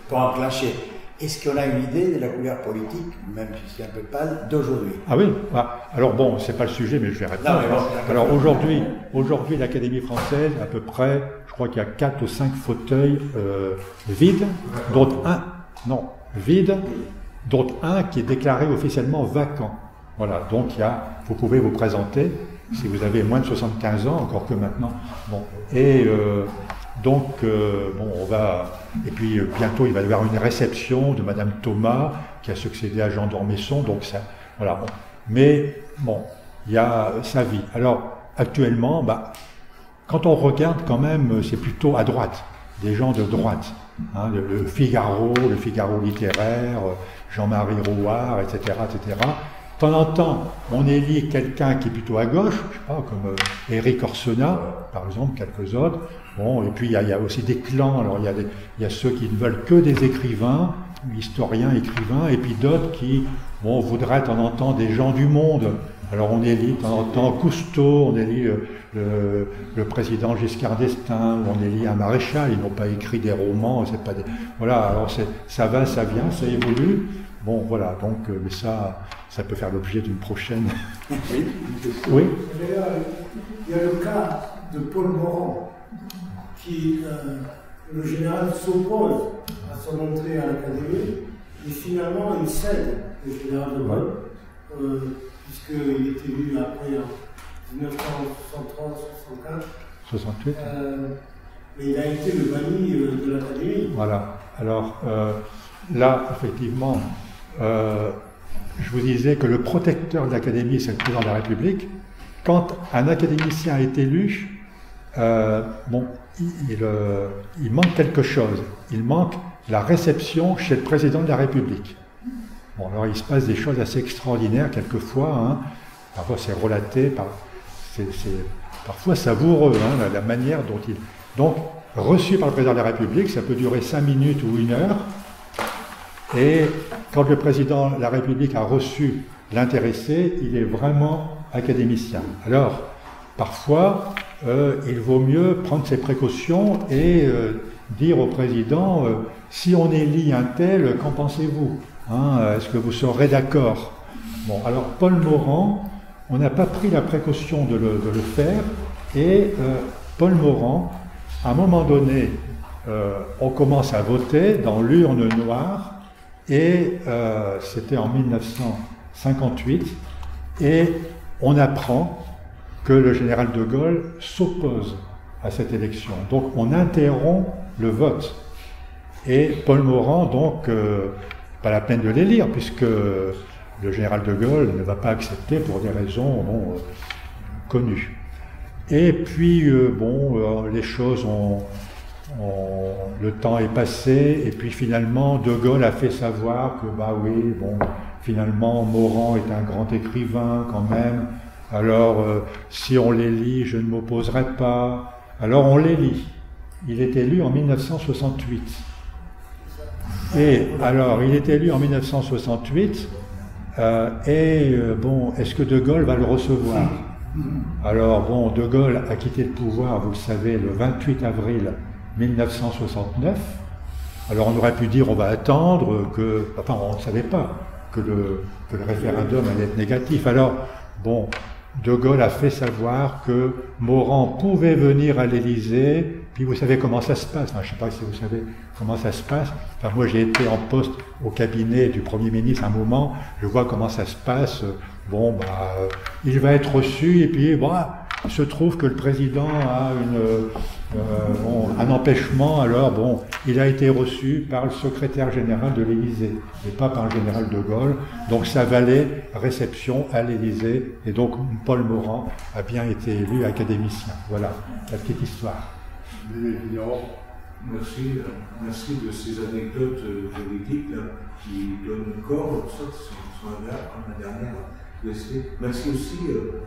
pour enclencher, est-ce qu'on a une idée de la couleur politique, même si c'est un peu pâle, d'aujourd'hui? Ah oui. Alors bon, c'est pas le sujet, mais je vais répondre. Alors aujourd'hui, l'Académie française, à peu près, je crois qu'il y a 4 ou 5 fauteuils vides, dont un qui est déclaré officiellement vacant. Voilà. Donc vous pouvez vous présenter. Si vous avez moins de 75 ans, encore que maintenant. Bon. Et bon, on va. Et puis bientôt, il va y avoir une réception de Madame Thomas, qui a succédé à Jean d'Ormesson. Donc ça, voilà. Bon. Mais bon, il y a sa vie. Alors actuellement, quand on regarde quand même, c'est plutôt à droite, des gens de droite. hein, le Figaro littéraire, Jean-Marie Rouard, etc., etc. De temps en temps, on élit quelqu'un qui est plutôt à gauche, je sais pas, comme Éric Orsena, par exemple, quelques autres. Bon, et puis il y a aussi des clans. Alors il y a ceux qui ne veulent que des écrivains, historiens, écrivains, et puis d'autres qui voudraient de temps en temps des gens du monde. Alors on élit de temps en temps Cousteau, on élit le président Giscard d'Estaing, on élit un maréchal. Ils n'ont pas écrit des romans, c'est pas des... Voilà, alors ça va, ça vient, ça évolue. Bon, voilà, donc, mais ça peut faire l'objet d'une prochaine. Oui. Il y a le cas de Paul Morand, qui, le général s'oppose à son entrée à l'académie, et finalement il cède, le général de Gaulle, puisqu'il est élu après en 1963-64. 68. Mais il a été le banni de l'académie. Voilà. Alors, là, effectivement, je vous disais que le protecteur de l'académie, c'est le président de la République. Quand un académicien est élu, il manque quelque chose. Il manque la réception chez le président de la République. Bon, alors il se passe des choses assez extraordinaires quelquefois. Hein. Parfois c'est relaté, c'est parfois savoureux, hein, la manière dont il... Donc, reçu par le président de la République, ça peut durer 5 minutes ou 1 heure. Et quand le président de la République a reçu l'intéressé, il est vraiment académicien. Alors, parfois, il vaut mieux prendre ses précautions et dire au président, si on élit un tel, qu'en pensez-vous, hein, est-ce que vous serez d'accord? Bon, alors Paul Morand, on n'a pas pris la précaution de le faire, et Paul Morand, à un moment donné, on commence à voter dans l'urne noire, et c'était en 1958, et on apprend que le général de Gaulle s'oppose à cette élection. Donc on interrompt le vote. Et Paul Morand, donc, pas la peine de l'élire, puisque le général de Gaulle ne va pas accepter pour des raisons connues. Et puis, les choses le temps est passé, et puis finalement, de Gaulle a fait savoir que, finalement, Morand est un grand écrivain quand même, alors si on l'élit, je ne m'opposerai pas. Alors on l'élit. Il est élu en 1968. Et alors, il est élu en 1968, est-ce que de Gaulle va le recevoir? Alors, de Gaulle a quitté le pouvoir, vous le savez, le 28 avril 1969. Alors on aurait pu dire on va attendre on ne savait pas que le référendum allait être négatif. Alors, de Gaulle a fait savoir que Morand pouvait venir à l'Élysée, puis vous savez comment ça se passe. Je ne sais pas si vous savez comment ça se passe. Enfin, moi j'ai été en poste au cabinet du Premier ministre un moment, je vois comment ça se passe. Il va être reçu, et puis il se trouve que le président a un empêchement, alors il a été reçu par le secrétaire général de l'Élysée, et pas par le général de Gaulle, donc ça valait réception à l'Élysée, et donc Paul Morand a bien été élu académicien. Voilà, la petite histoire. Merci de ces anecdotes véridiques qui donnent corps, ça sont agréables, comme la dernière. Merci aussi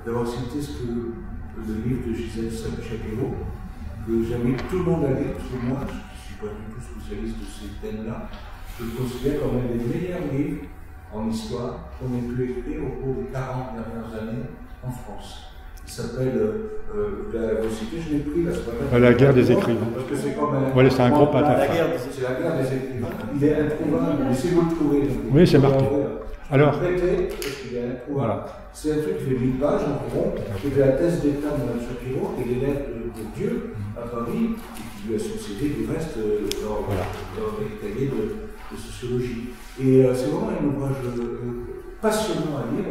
d'avoir cité le livre de Gisèle Chapelot, que j'invite tout le monde à lire, parce que moi, je ne suis pas du tout spécialiste de ces thèmes-là. Je le considère comme un des meilleurs livres en histoire qu'on ait pu écrire au cours des 40 dernières années en France. Il s'appelle, vous citez, je l'ai pris là, La guerre des écrivains. Parce que c'est comme c'est un gros patafin. C'est la guerre des écrivains. Il est introuvable, mais si vous le trouvez. Oui, c'est marqué. Alors, voilà. C'est un truc qui fait 1000 pages environ, qui fait la thèse d'État de Mme Shapiro et les lettres de Dieu à Paris, et qui lui a succédé du reste dans les cahiers de sociologie. Et c'est vraiment un ouvrage passionnant à lire,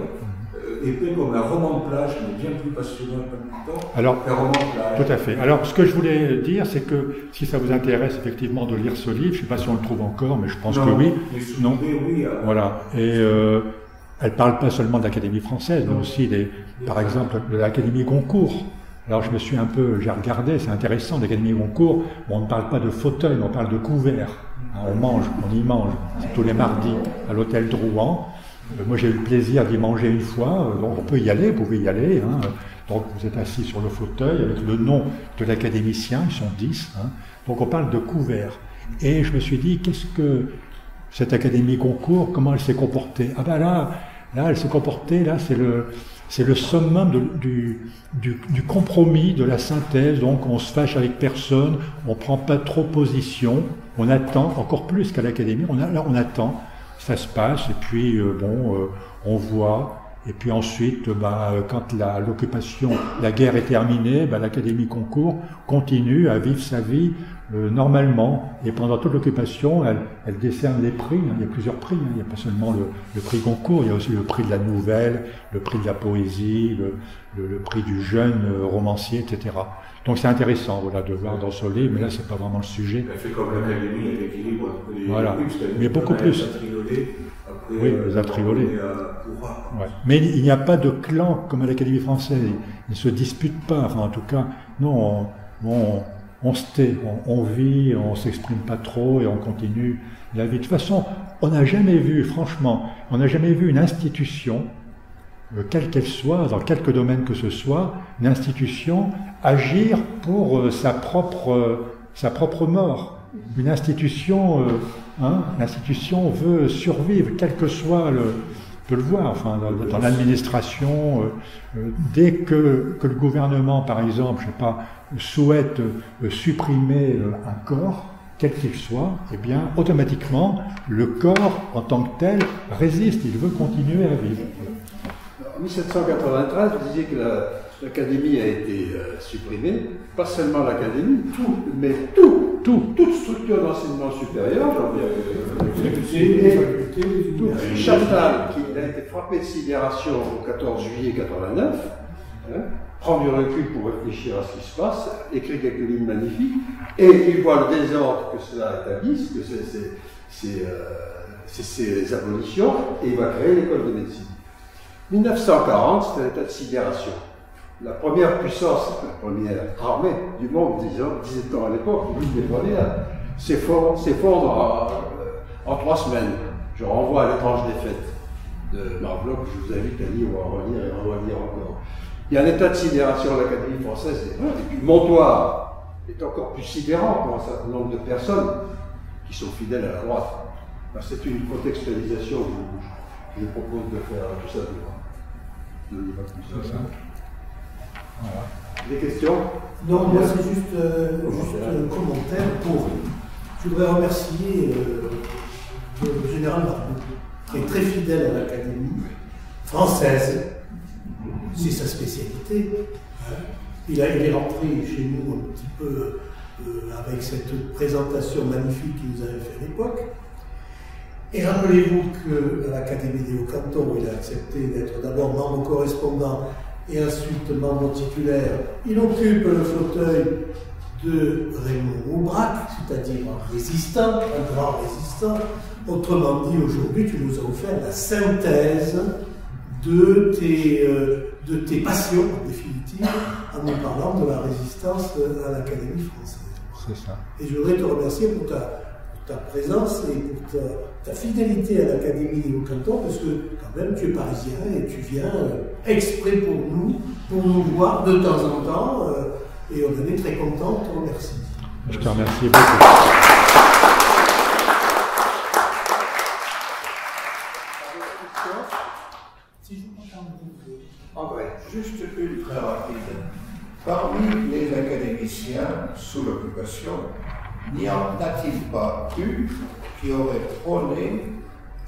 épais comme un roman de plage, mais bien plus passionnant et palpitant qu'un roman de plage. Tout à fait. Alors, ce que je voulais dire, c'est que si ça vous intéresse effectivement de lire ce livre, je ne sais pas si on le trouve encore, mais je pense que oui. Non. Voilà. Et elle ne parle pas seulement de l'Académie française, mais aussi, par exemple, de l'Académie Goncourt. Alors je me suis j'ai regardé, c'est intéressant, l'Académie Goncourt, on ne parle pas de fauteuil, on parle de couvert. On y mange, c'est tous les mardis à l'hôtel Drouan. Moi j'ai eu le plaisir d'y manger une fois, donc on peut y aller, vous pouvez y aller. Hein. Donc vous êtes assis sur le fauteuil avec le nom de l'académicien, ils sont 10. Hein. Donc on parle de couvert. Et je me suis dit, qu'est-ce que cette Académie Goncourt, comment elle s'est comportée? Ah ben là elle s'est comportée, là c'est le summum du compromis, de la synthèse. Donc on se fâche avec personne, on ne prend pas trop position, on attend, encore plus qu'à l'Académie, on attend, ça se passe, et puis on voit, et puis ensuite, quand l'occupation, la guerre est terminée, l'Académie Goncourt continue à vivre sa vie normalement, et pendant toute l'occupation, elle décerne les prix, il y a plusieurs prix, il n'y a pas seulement le prix Goncourt, il y a aussi le prix de la nouvelle, le prix de la poésie, le prix du jeune romancier, etc. Donc c'est intéressant de voir dans ce livre, mais là c'est pas vraiment le sujet. Elle fait comme l'Académie, elle équilibre entre les prix, mais beaucoup plus. Oui, les atriolés. Ouais. Mais il n'y a pas de clan comme à l'Académie française, ils ne se disputent pas, enfin en tout cas, non, on se tait, on vit, on s'exprime pas trop et on continue la vie. De toute façon, on n'a jamais vu, franchement, une institution, quelle qu'elle soit, dans quelque domaine que ce soit, une institution agir pour sa propre mort. Une institution, l'institution veut survivre, quel que soit on peut le voir, enfin, dans l'administration, dès que le gouvernement, par exemple, souhaite supprimer un corps, quel qu'il soit, eh bien, automatiquement, le corps, en tant que tel, résiste, il veut continuer à vivre. En 1793, vous disiez que l'Académie a été supprimée, pas seulement l'Académie, mais toute structure d'enseignement supérieur, Chaptal, qui a été frappé de sidération au 14 juillet 89, prend du recul pour réfléchir à ce qui se passe, écrit quelques lignes magnifiques, et il voit le désordre que cela établisse, que c'est ces abolitions, et il va créer l'école de médecine. 1940, c'était l'état de sidération. La première puissance, la première armée du monde, disait-on à l'époque, l'une des premières, s'effondre en 3 semaines. Je renvoie à L'étrange défaite de Marc Bloch, que je vous invite à lire ou à relire et à relire encore. Il y a un état de sidération à l'Académie française, et puis Montoire est encore plus sidérant pour un certain nombre de personnes qui sont fidèles à la droite. C'est une contextualisation que je propose de faire tout ça Voilà. Des questions? Non, moi c'est juste un commentaire je voudrais remercier le général Barbeau, qui est très fidèle à l'Académie française. C'est sa spécialité. Il est rentré chez nous un petit peu avec cette présentation magnifique qu'il nous avait fait à l'époque. Et rappelez-vous qu'à l'Académie des Hauts-Cantons, il a accepté d'être d'abord membre correspondant et ensuite membre titulaire. Il occupe le fauteuil de Raymond Aubrac, c'est-à-dire un résistant, un grand résistant. Autrement dit, aujourd'hui, tu nous as offert la synthèse de tes passions, en définitive, en nous parlant de la résistance à l'Académie française. C'est ça. Et je voudrais te remercier pour ta présence et pour ta fidélité à l'Académie des Hauts-Cantons, parce que quand même tu es parisien et tu viens exprès pour nous voir de temps en temps, et on en est très contents, on te remercie. Je te remercie beaucoup. André, juste une très rapide. Parmi les académiciens sous l'occupation, n'y en a-t-il pas eu qui aurait prôné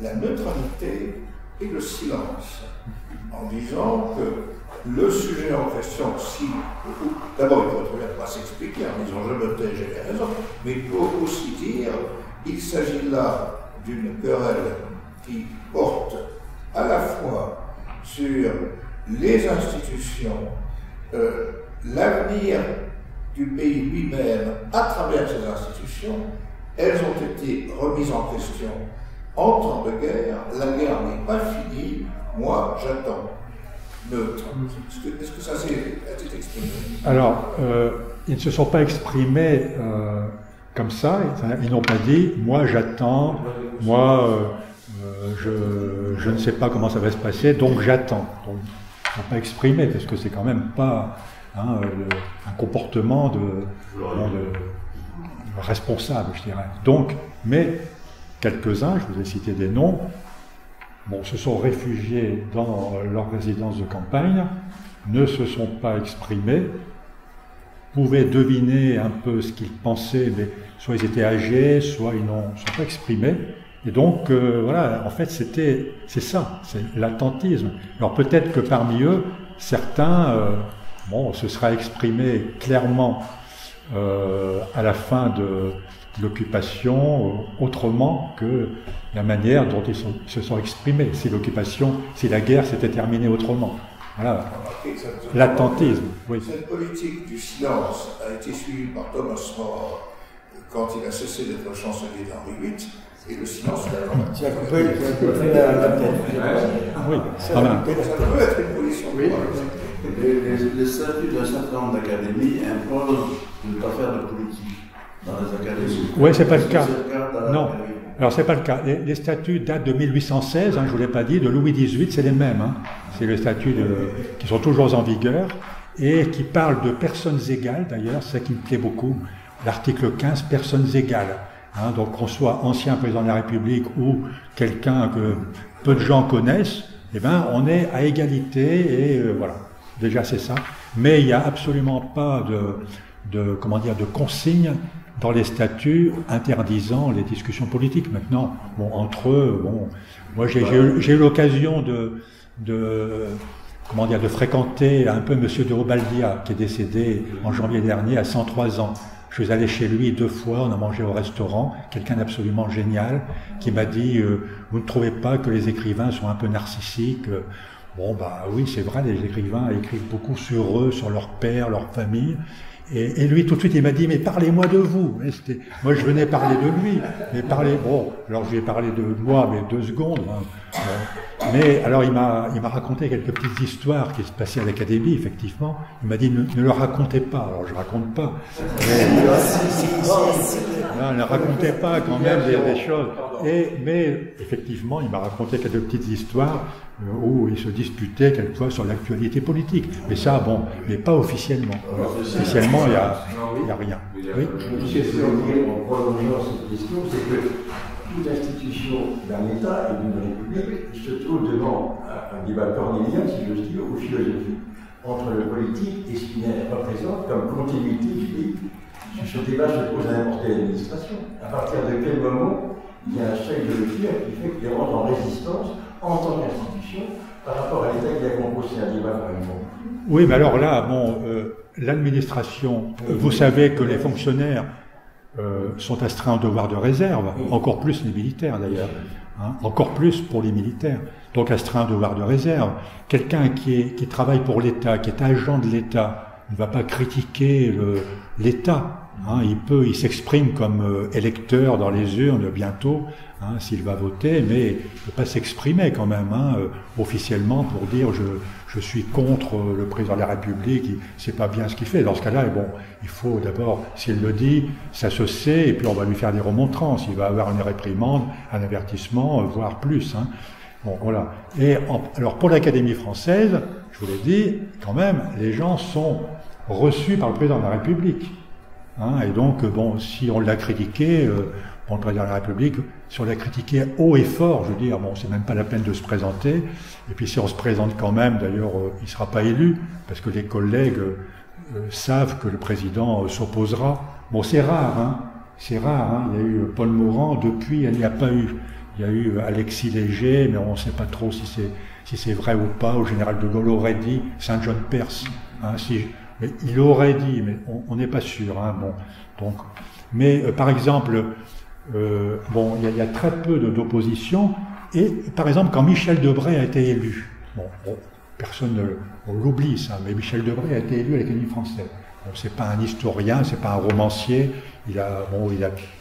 la neutralité et le silence, en disant que le sujet en question, d'abord il ne pourrait pas s'expliquer en disant je me tais, j'ai raison, mais il faut aussi dire il s'agit là d'une querelle qui porte à la fois sur les institutions, l'avenir du pays lui-même à travers ces institutions. Elles ont été remises en question en temps de guerre. La guerre n'est pas finie. Moi, j'attends neutre. Est-ce que ça s'est été exprimé? Alors, ils ne se sont pas exprimés comme ça. Ils n'ont pas dit « moi j'attends, moi je ne sais pas comment ça va se passer, donc j'attends ». Donc, ils ne sont pas exprimés, parce que c'est quand même pas un comportement de responsable, je dirais. Donc, mais quelques-uns, je vous ai cité des noms, se sont réfugiés dans leur résidence de campagne, ne se sont pas exprimés, pouvaient deviner un peu ce qu'ils pensaient, mais soit ils étaient âgés, soit ils ne sont pas exprimés. Et donc, voilà, en fait, c'est ça, c'est l'attentisme. Alors peut-être que parmi eux, certains, se seraient exprimés clairement à la fin de l'occupation, autrement que la manière dont ils se sont exprimés. Si la guerre s'était terminée autrement. Voilà, l'attentisme. Oui. Cette politique du silence a été suivie par Thomas More quand il a cessé d'être chancelier d'Henri VIII, et le silence Tu as coupé la tête. Oui, ça peut être une position. Oui. Les statuts d'un certain nombre d'académies imposent de ne pas faire de politique dans les académies. Oui, c'est pas le cas. Non. Alors, c'est pas le cas. Les statuts datent de 1816, je ne vous l'ai pas dit, de Louis XVIII, c'est les mêmes. C'est les statuts qui sont toujours en vigueur et qui parlent de personnes égales, d'ailleurs, c'est ça qui me plaît beaucoup. L'article 15, personnes égales. Donc, qu'on soit ancien président de la République ou quelqu'un que peu de gens connaissent, on est à égalité et voilà. Déjà, c'est ça. Mais il n'y a absolument pas de consigne dans les statuts interdisant les discussions politiques. Maintenant, entre eux, moi j'ai eu l'occasion de fréquenter un peu Monsieur de Obaldia, qui est décédé en janvier dernier à 103 ans. Je suis allé chez lui 2 fois, on a mangé au restaurant, quelqu'un d'absolument génial, qui m'a dit vous ne trouvez pas que les écrivains sont un peu narcissiques? Oui, c'est vrai, les écrivains écrivent beaucoup sur eux, sur leur père, leur famille. Et lui, tout de suite, il m'a dit, mais parlez-moi de vous. Moi, je venais parler de lui. Mais alors je lui ai parlé de moi, mais 2 secondes. Mais alors, il m'a raconté quelques petites histoires qui se passaient à l'Académie, effectivement. Il m'a dit, ne le racontez pas. Alors, je raconte pas. Ne racontez pas quand même des choses. Mais effectivement, il m'a raconté quelques petites histoires où il se disputait quelquefois sur l'actualité politique. Mais ça, mais pas officiellement. Officiellement, il n'y a rien. Oui. Une question en prolongeant cette question, c'est que toute institution d'un État et d'une République se trouve devant un débat cornélien, si j'ose dire, ou philosophique, entre le politique et ce qu'il représente comme continuité du pays. Ce débat se pose à n'importe quelle administration. À partir de quel moment il y a un seuil de lecture qui fait qu'il rentre en résistance en tant qu'institution par rapport à l'État qui a composé un débat, par exemple. Oui, mais alors là, l'administration, vous savez que les fonctionnaires sont astreints au devoir de réserve, encore plus les militaires d'ailleurs, encore plus pour les militaires, donc astreints au devoir de réserve. Quelqu'un qui travaille pour l'État, qui est agent de l'État, ne va pas critiquer l'État. Il s'exprime comme électeur dans les urnes bientôt, s'il va voter, mais il ne peut pas s'exprimer quand même officiellement pour dire je suis contre le président de la République, c'est pas bien ce qu'il fait. Dans ce cas-là, il faut d'abord, s'il le dit, ça se sait, et puis on va lui faire des remontrances. Il va avoir une réprimande, un avertissement, voire plus. Voilà. Et alors pour l'Académie française, je vous l'ai dit, quand même, les gens sont reçus par le président de la République. Et donc, si on l'a critiqué, le président de la République, si on l'a critiqué haut et fort, je veux dire, c'est même pas la peine de se présenter. Et puis si on se présente quand même, d'ailleurs, il ne sera pas élu, parce que les collègues savent que le président s'opposera. C'est rare, c'est rare. Il y a eu Paul Morand, depuis, il n'y a pas eu. Il y a eu Alexis Léger, mais on ne sait pas trop si c'est vrai ou pas. Le général de Gaulle aurait dit, Saint-Jean-de-Perse, mais il aurait dit, mais on n'est pas sûr. Mais par exemple, il y a très peu d'opposition. Et par exemple, quand Michel Debré a été élu, personne on l'oublie ça, mais Michel Debré a été élu à l'Académie française. Bon, c'est pas un historien, c'est pas un romancier. Il a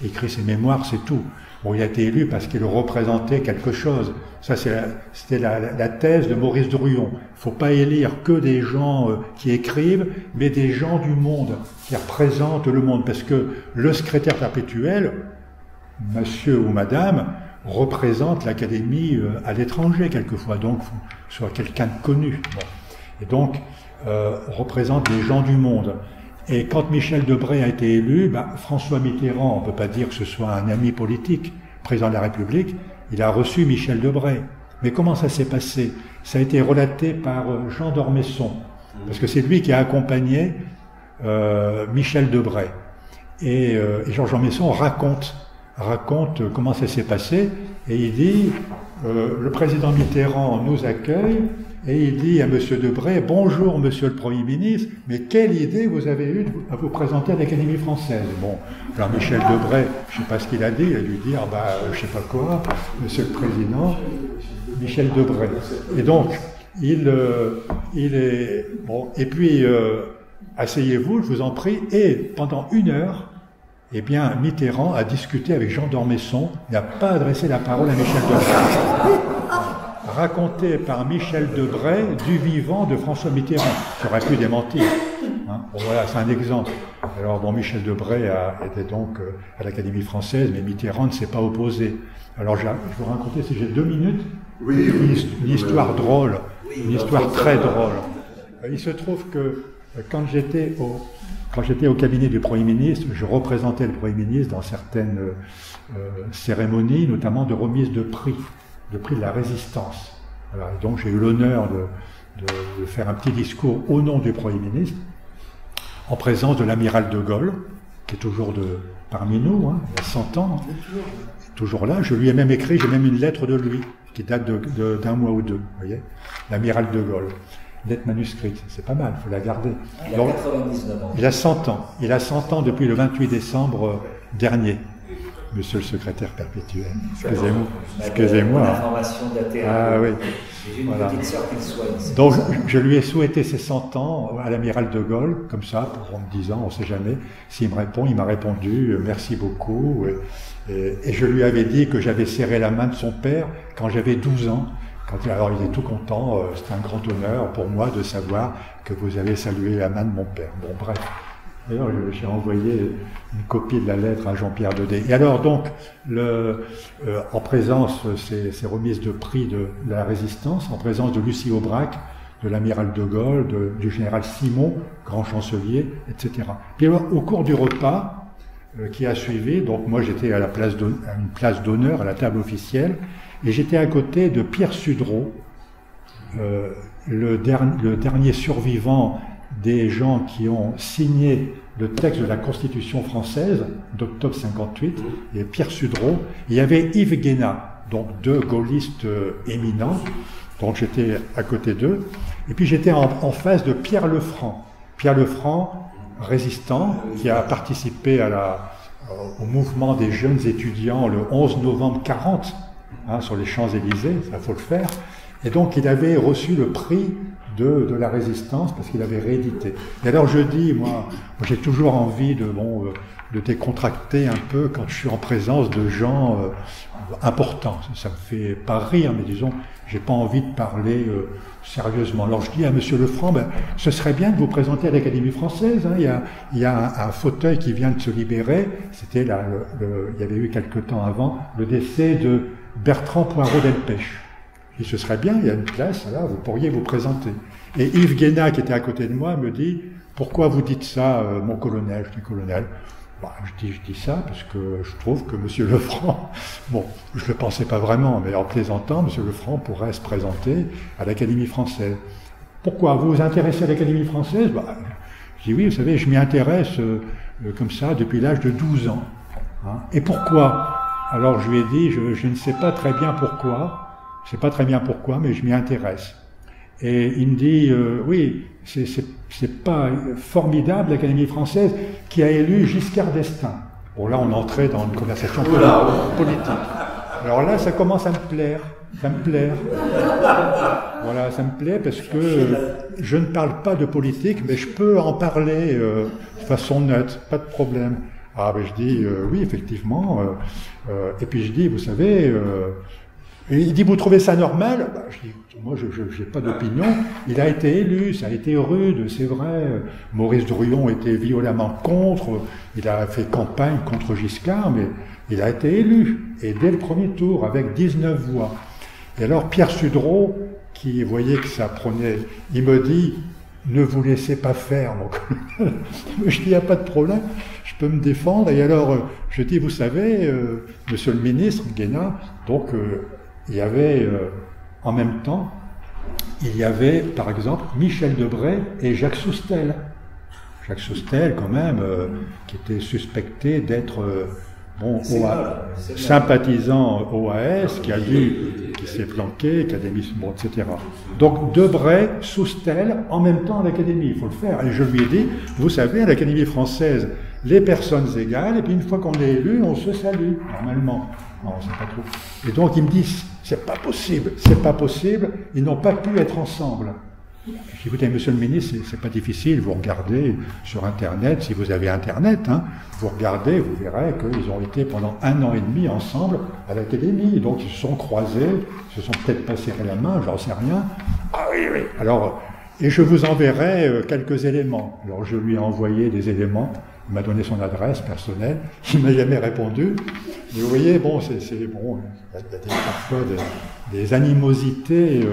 écrit ses mémoires, c'est tout. Bon, il a été élu parce qu'il représentait quelque chose. Ça, c'était la thèse de Maurice Druon. Il ne faut pas élire que des gens qui écrivent, mais des gens du monde, qui représentent le monde. Parce que le secrétaire perpétuel, monsieur ou madame, représente l'Académie à l'étranger quelquefois, donc soit quelqu'un de connu. Bon. Et donc, représente les gens du monde. Et quand Michel Debré a été élu, François Mitterrand, on ne peut pas dire que ce soit un ami politique, président de la République, il a reçu Michel Debré. Mais comment ça s'est passé? Ça a été relaté par Jean d'Ormesson, parce que c'est lui qui a accompagné Michel Debré. Et Georges d'Ormesson raconte comment ça s'est passé, et il dit, le président Mitterrand nous accueille, et il dit à M. Debré, bonjour Monsieur le Premier ministre, mais quelle idée vous avez eue à vous présenter à l'Académie française? Bon, alors Michel Debré, je ne sais pas ce qu'il a dit, il a dû dire, je ne sais pas quoi, Monsieur le Président, Michel Debré. Et donc, il est, bon, et puis, asseyez-vous, je vous en prie, et pendant 1 heure, eh bien, Mitterrand a discuté avec Jean d'Ormesson, il n'a pas adressé la parole à Michel Debré. Raconté par Michel Debré du vivant de François Mitterrand, qui aurait pu démentir. Hein. Bon, voilà, c'est un exemple. Alors, bon, Michel Debré était donc à l'Académie française, mais Mitterrand ne s'est pas opposé. Alors, je vais vous raconter, si j'ai 2 minutes, une histoire drôle, une histoire très drôle. Il se trouve que quand j'étais au cabinet du Premier ministre, je représentais le Premier ministre dans certaines cérémonies, notamment de remise de prix de la Résistance. Voilà, et donc j'ai eu l'honneur de faire un petit discours au nom du Premier ministre, en présence de l'amiral de Gaulle, qui est toujours parmi nous, hein, il y a 100 ans, toujours là. Je lui ai même écrit, j'ai même une lettre de lui, qui date d'un mois ou 2, vous voyez, l'amiral de Gaulle. Lettre manuscrite, c'est pas mal, il faut la garder. Il a 99 ans. Il a 100 ans. Il a 100 ans depuis le 28 décembre dernier. Monsieur le secrétaire perpétuel. Excusez-moi. Information datée. Ah oui. J'ai une petite sœur qu'il soigne. Donc, je lui ai souhaité ses 100 ans à l'amiral de Gaulle, comme ça, en me disant, on ne sait jamais, s'il me répond, il m'a répondu, merci beaucoup. Et je lui avais dit que j'avais serré la main de son père quand j'avais 12 ans. Alors, il est tout content, c'est un grand honneur pour moi de savoir que vous avez salué la main de mon père. Bon, bref. D'ailleurs, j'ai envoyé une copie de la lettre à Jean-Pierre Daudet. Et alors donc, en présence, ces remises de prix de la Résistance, en présence de Lucie Aubrac, de l'amiral de Gaulle, du général Simon, grand chancelier, etc. Puis alors, au cours du repas qui a suivi, donc moi j'étais à une place d'honneur à la table officielle, et j'étais à côté de Pierre Sudreau, le dernier survivant des gens qui ont signé le texte de la Constitution française d'octobre 58, et Pierre Sudreau. Il y avait Yves Guéna, donc 2 gaullistes éminents, donc j'étais à côté d'eux. Et puis j'étais en face de Pierre Lefranc. Pierre Lefranc, résistant, qui a participé au mouvement des jeunes étudiants le 11 novembre 40, hein, sur les Champs-Élysées, ça faut le faire. Et donc il avait reçu le prix de la Résistance, parce qu'il avait réédité. Et alors je dis, moi j'ai toujours envie de décontracter un peu quand je suis en présence de gens importants. Ça me fait pas rire, mais disons, j'ai pas envie de parler sérieusement. Alors je dis à Monsieur Lefranc, ce serait bien de vous présenter à l'Académie française. Hein. Il y a un fauteuil qui vient de se libérer. C'était il y avait eu quelque temps avant le décès de Bertrand Poirot Delpech. Et ce serait bien, il y a une place, là, vous pourriez vous présenter. Et Yves Guéna, qui était à côté de moi, me dit, pourquoi vous dites ça, mon colonel? Je dis, colonel, je dis ça parce que je trouve que Monsieur Lefranc, bon, je ne le pensais pas vraiment, mais en plaisantant, Monsieur Lefranc pourrait se présenter à l'Académie française. Pourquoi? Vous vous intéressez à l'Académie française? Je dis, oui, vous savez, je m'y intéresse comme ça depuis l'âge de 12 ans. Hein. Et pourquoi? Alors je lui ai dit, je ne sais pas très bien pourquoi. Je ne sais pas très bien pourquoi, mais je m'y intéresse. Et il me dit, oui, c'est pas formidable l'Académie française qui a élu Giscard d'Estaing. Bon, là, on entrait dans une conversation politique. Alors là, ça commence à me plaire. Ça me plaît. Voilà, ça me plaît parce que je ne parle pas de politique, mais je peux en parler de façon neutre, pas de problème. Ah ben je dis oui effectivement, et puis je dis vous savez, et il dit vous trouvez ça normal? Ben, je dis moi je n'ai pas d'opinion, il a été élu, ça a été rude, c'est vrai, Maurice Druon était violemment contre, il a fait campagne contre Giscard, mais il a été élu, et dès le premier tour, avec 19 voix. Et alors Pierre Sudreau, qui voyait que ça prenait, il me dit ne vous laissez pas faire, mon colonel. Je dis, il n'y a pas de problème, je peux me défendre. Et alors, je dis, vous savez, monsieur le ministre, Guéna, donc, il y avait, en même temps, il y avait, par exemple, Michel Debré et Jacques Soustelle. Jacques Soustelle, quand même, qui était suspecté d'être... bon, sympathisant OAS, qui s'est planqué, académie, bon, etc. Donc Debré, Soustelle, en même temps à l'Académie, il faut le faire. Et je lui ai dit, vous savez, à l'Académie française, les personnes égales, et puis une fois qu'on est élu, on se salue, normalement. Non, c'est pas trop. Et donc ils me disent, c'est pas possible, ils n'ont pas pu être ensemble. Je dis, écoutez, monsieur le ministre, c'est pas difficile, vous regardez sur Internet, si vous avez Internet, hein, vous regardez, vous verrez qu'ils ont été pendant 1 an et demi ensemble à l'Académie, donc ils se sont croisés, ils se sont peut-être pas serré la main, j'en sais rien. Ah oui, oui. Alors, et je vous enverrai quelques éléments. Alors je lui ai envoyé des éléments, il m'a donné son adresse personnelle, il m'a jamais répondu. Mais vous voyez, bon, c'est bon, il y a parfois des animosités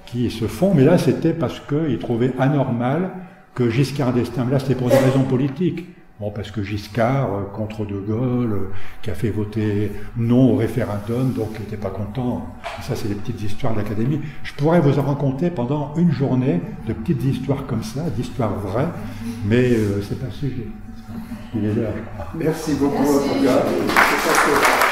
qui se font, mais là c'était parce qu'il trouvait anormal que Giscard d'Estaing, là c'était pour des raisons politiques. Bon, parce que Giscard, contre De Gaulle, qui a fait voter non au référendum, donc il n'était pas content. Et ça, c'est des petites histoires de l'Académie. Je pourrais vous en raconter pendant une journée de petites histoires comme ça, d'histoires vraies, mais c'est pas le sujet. Il est là. Merci beaucoup, en tout cas.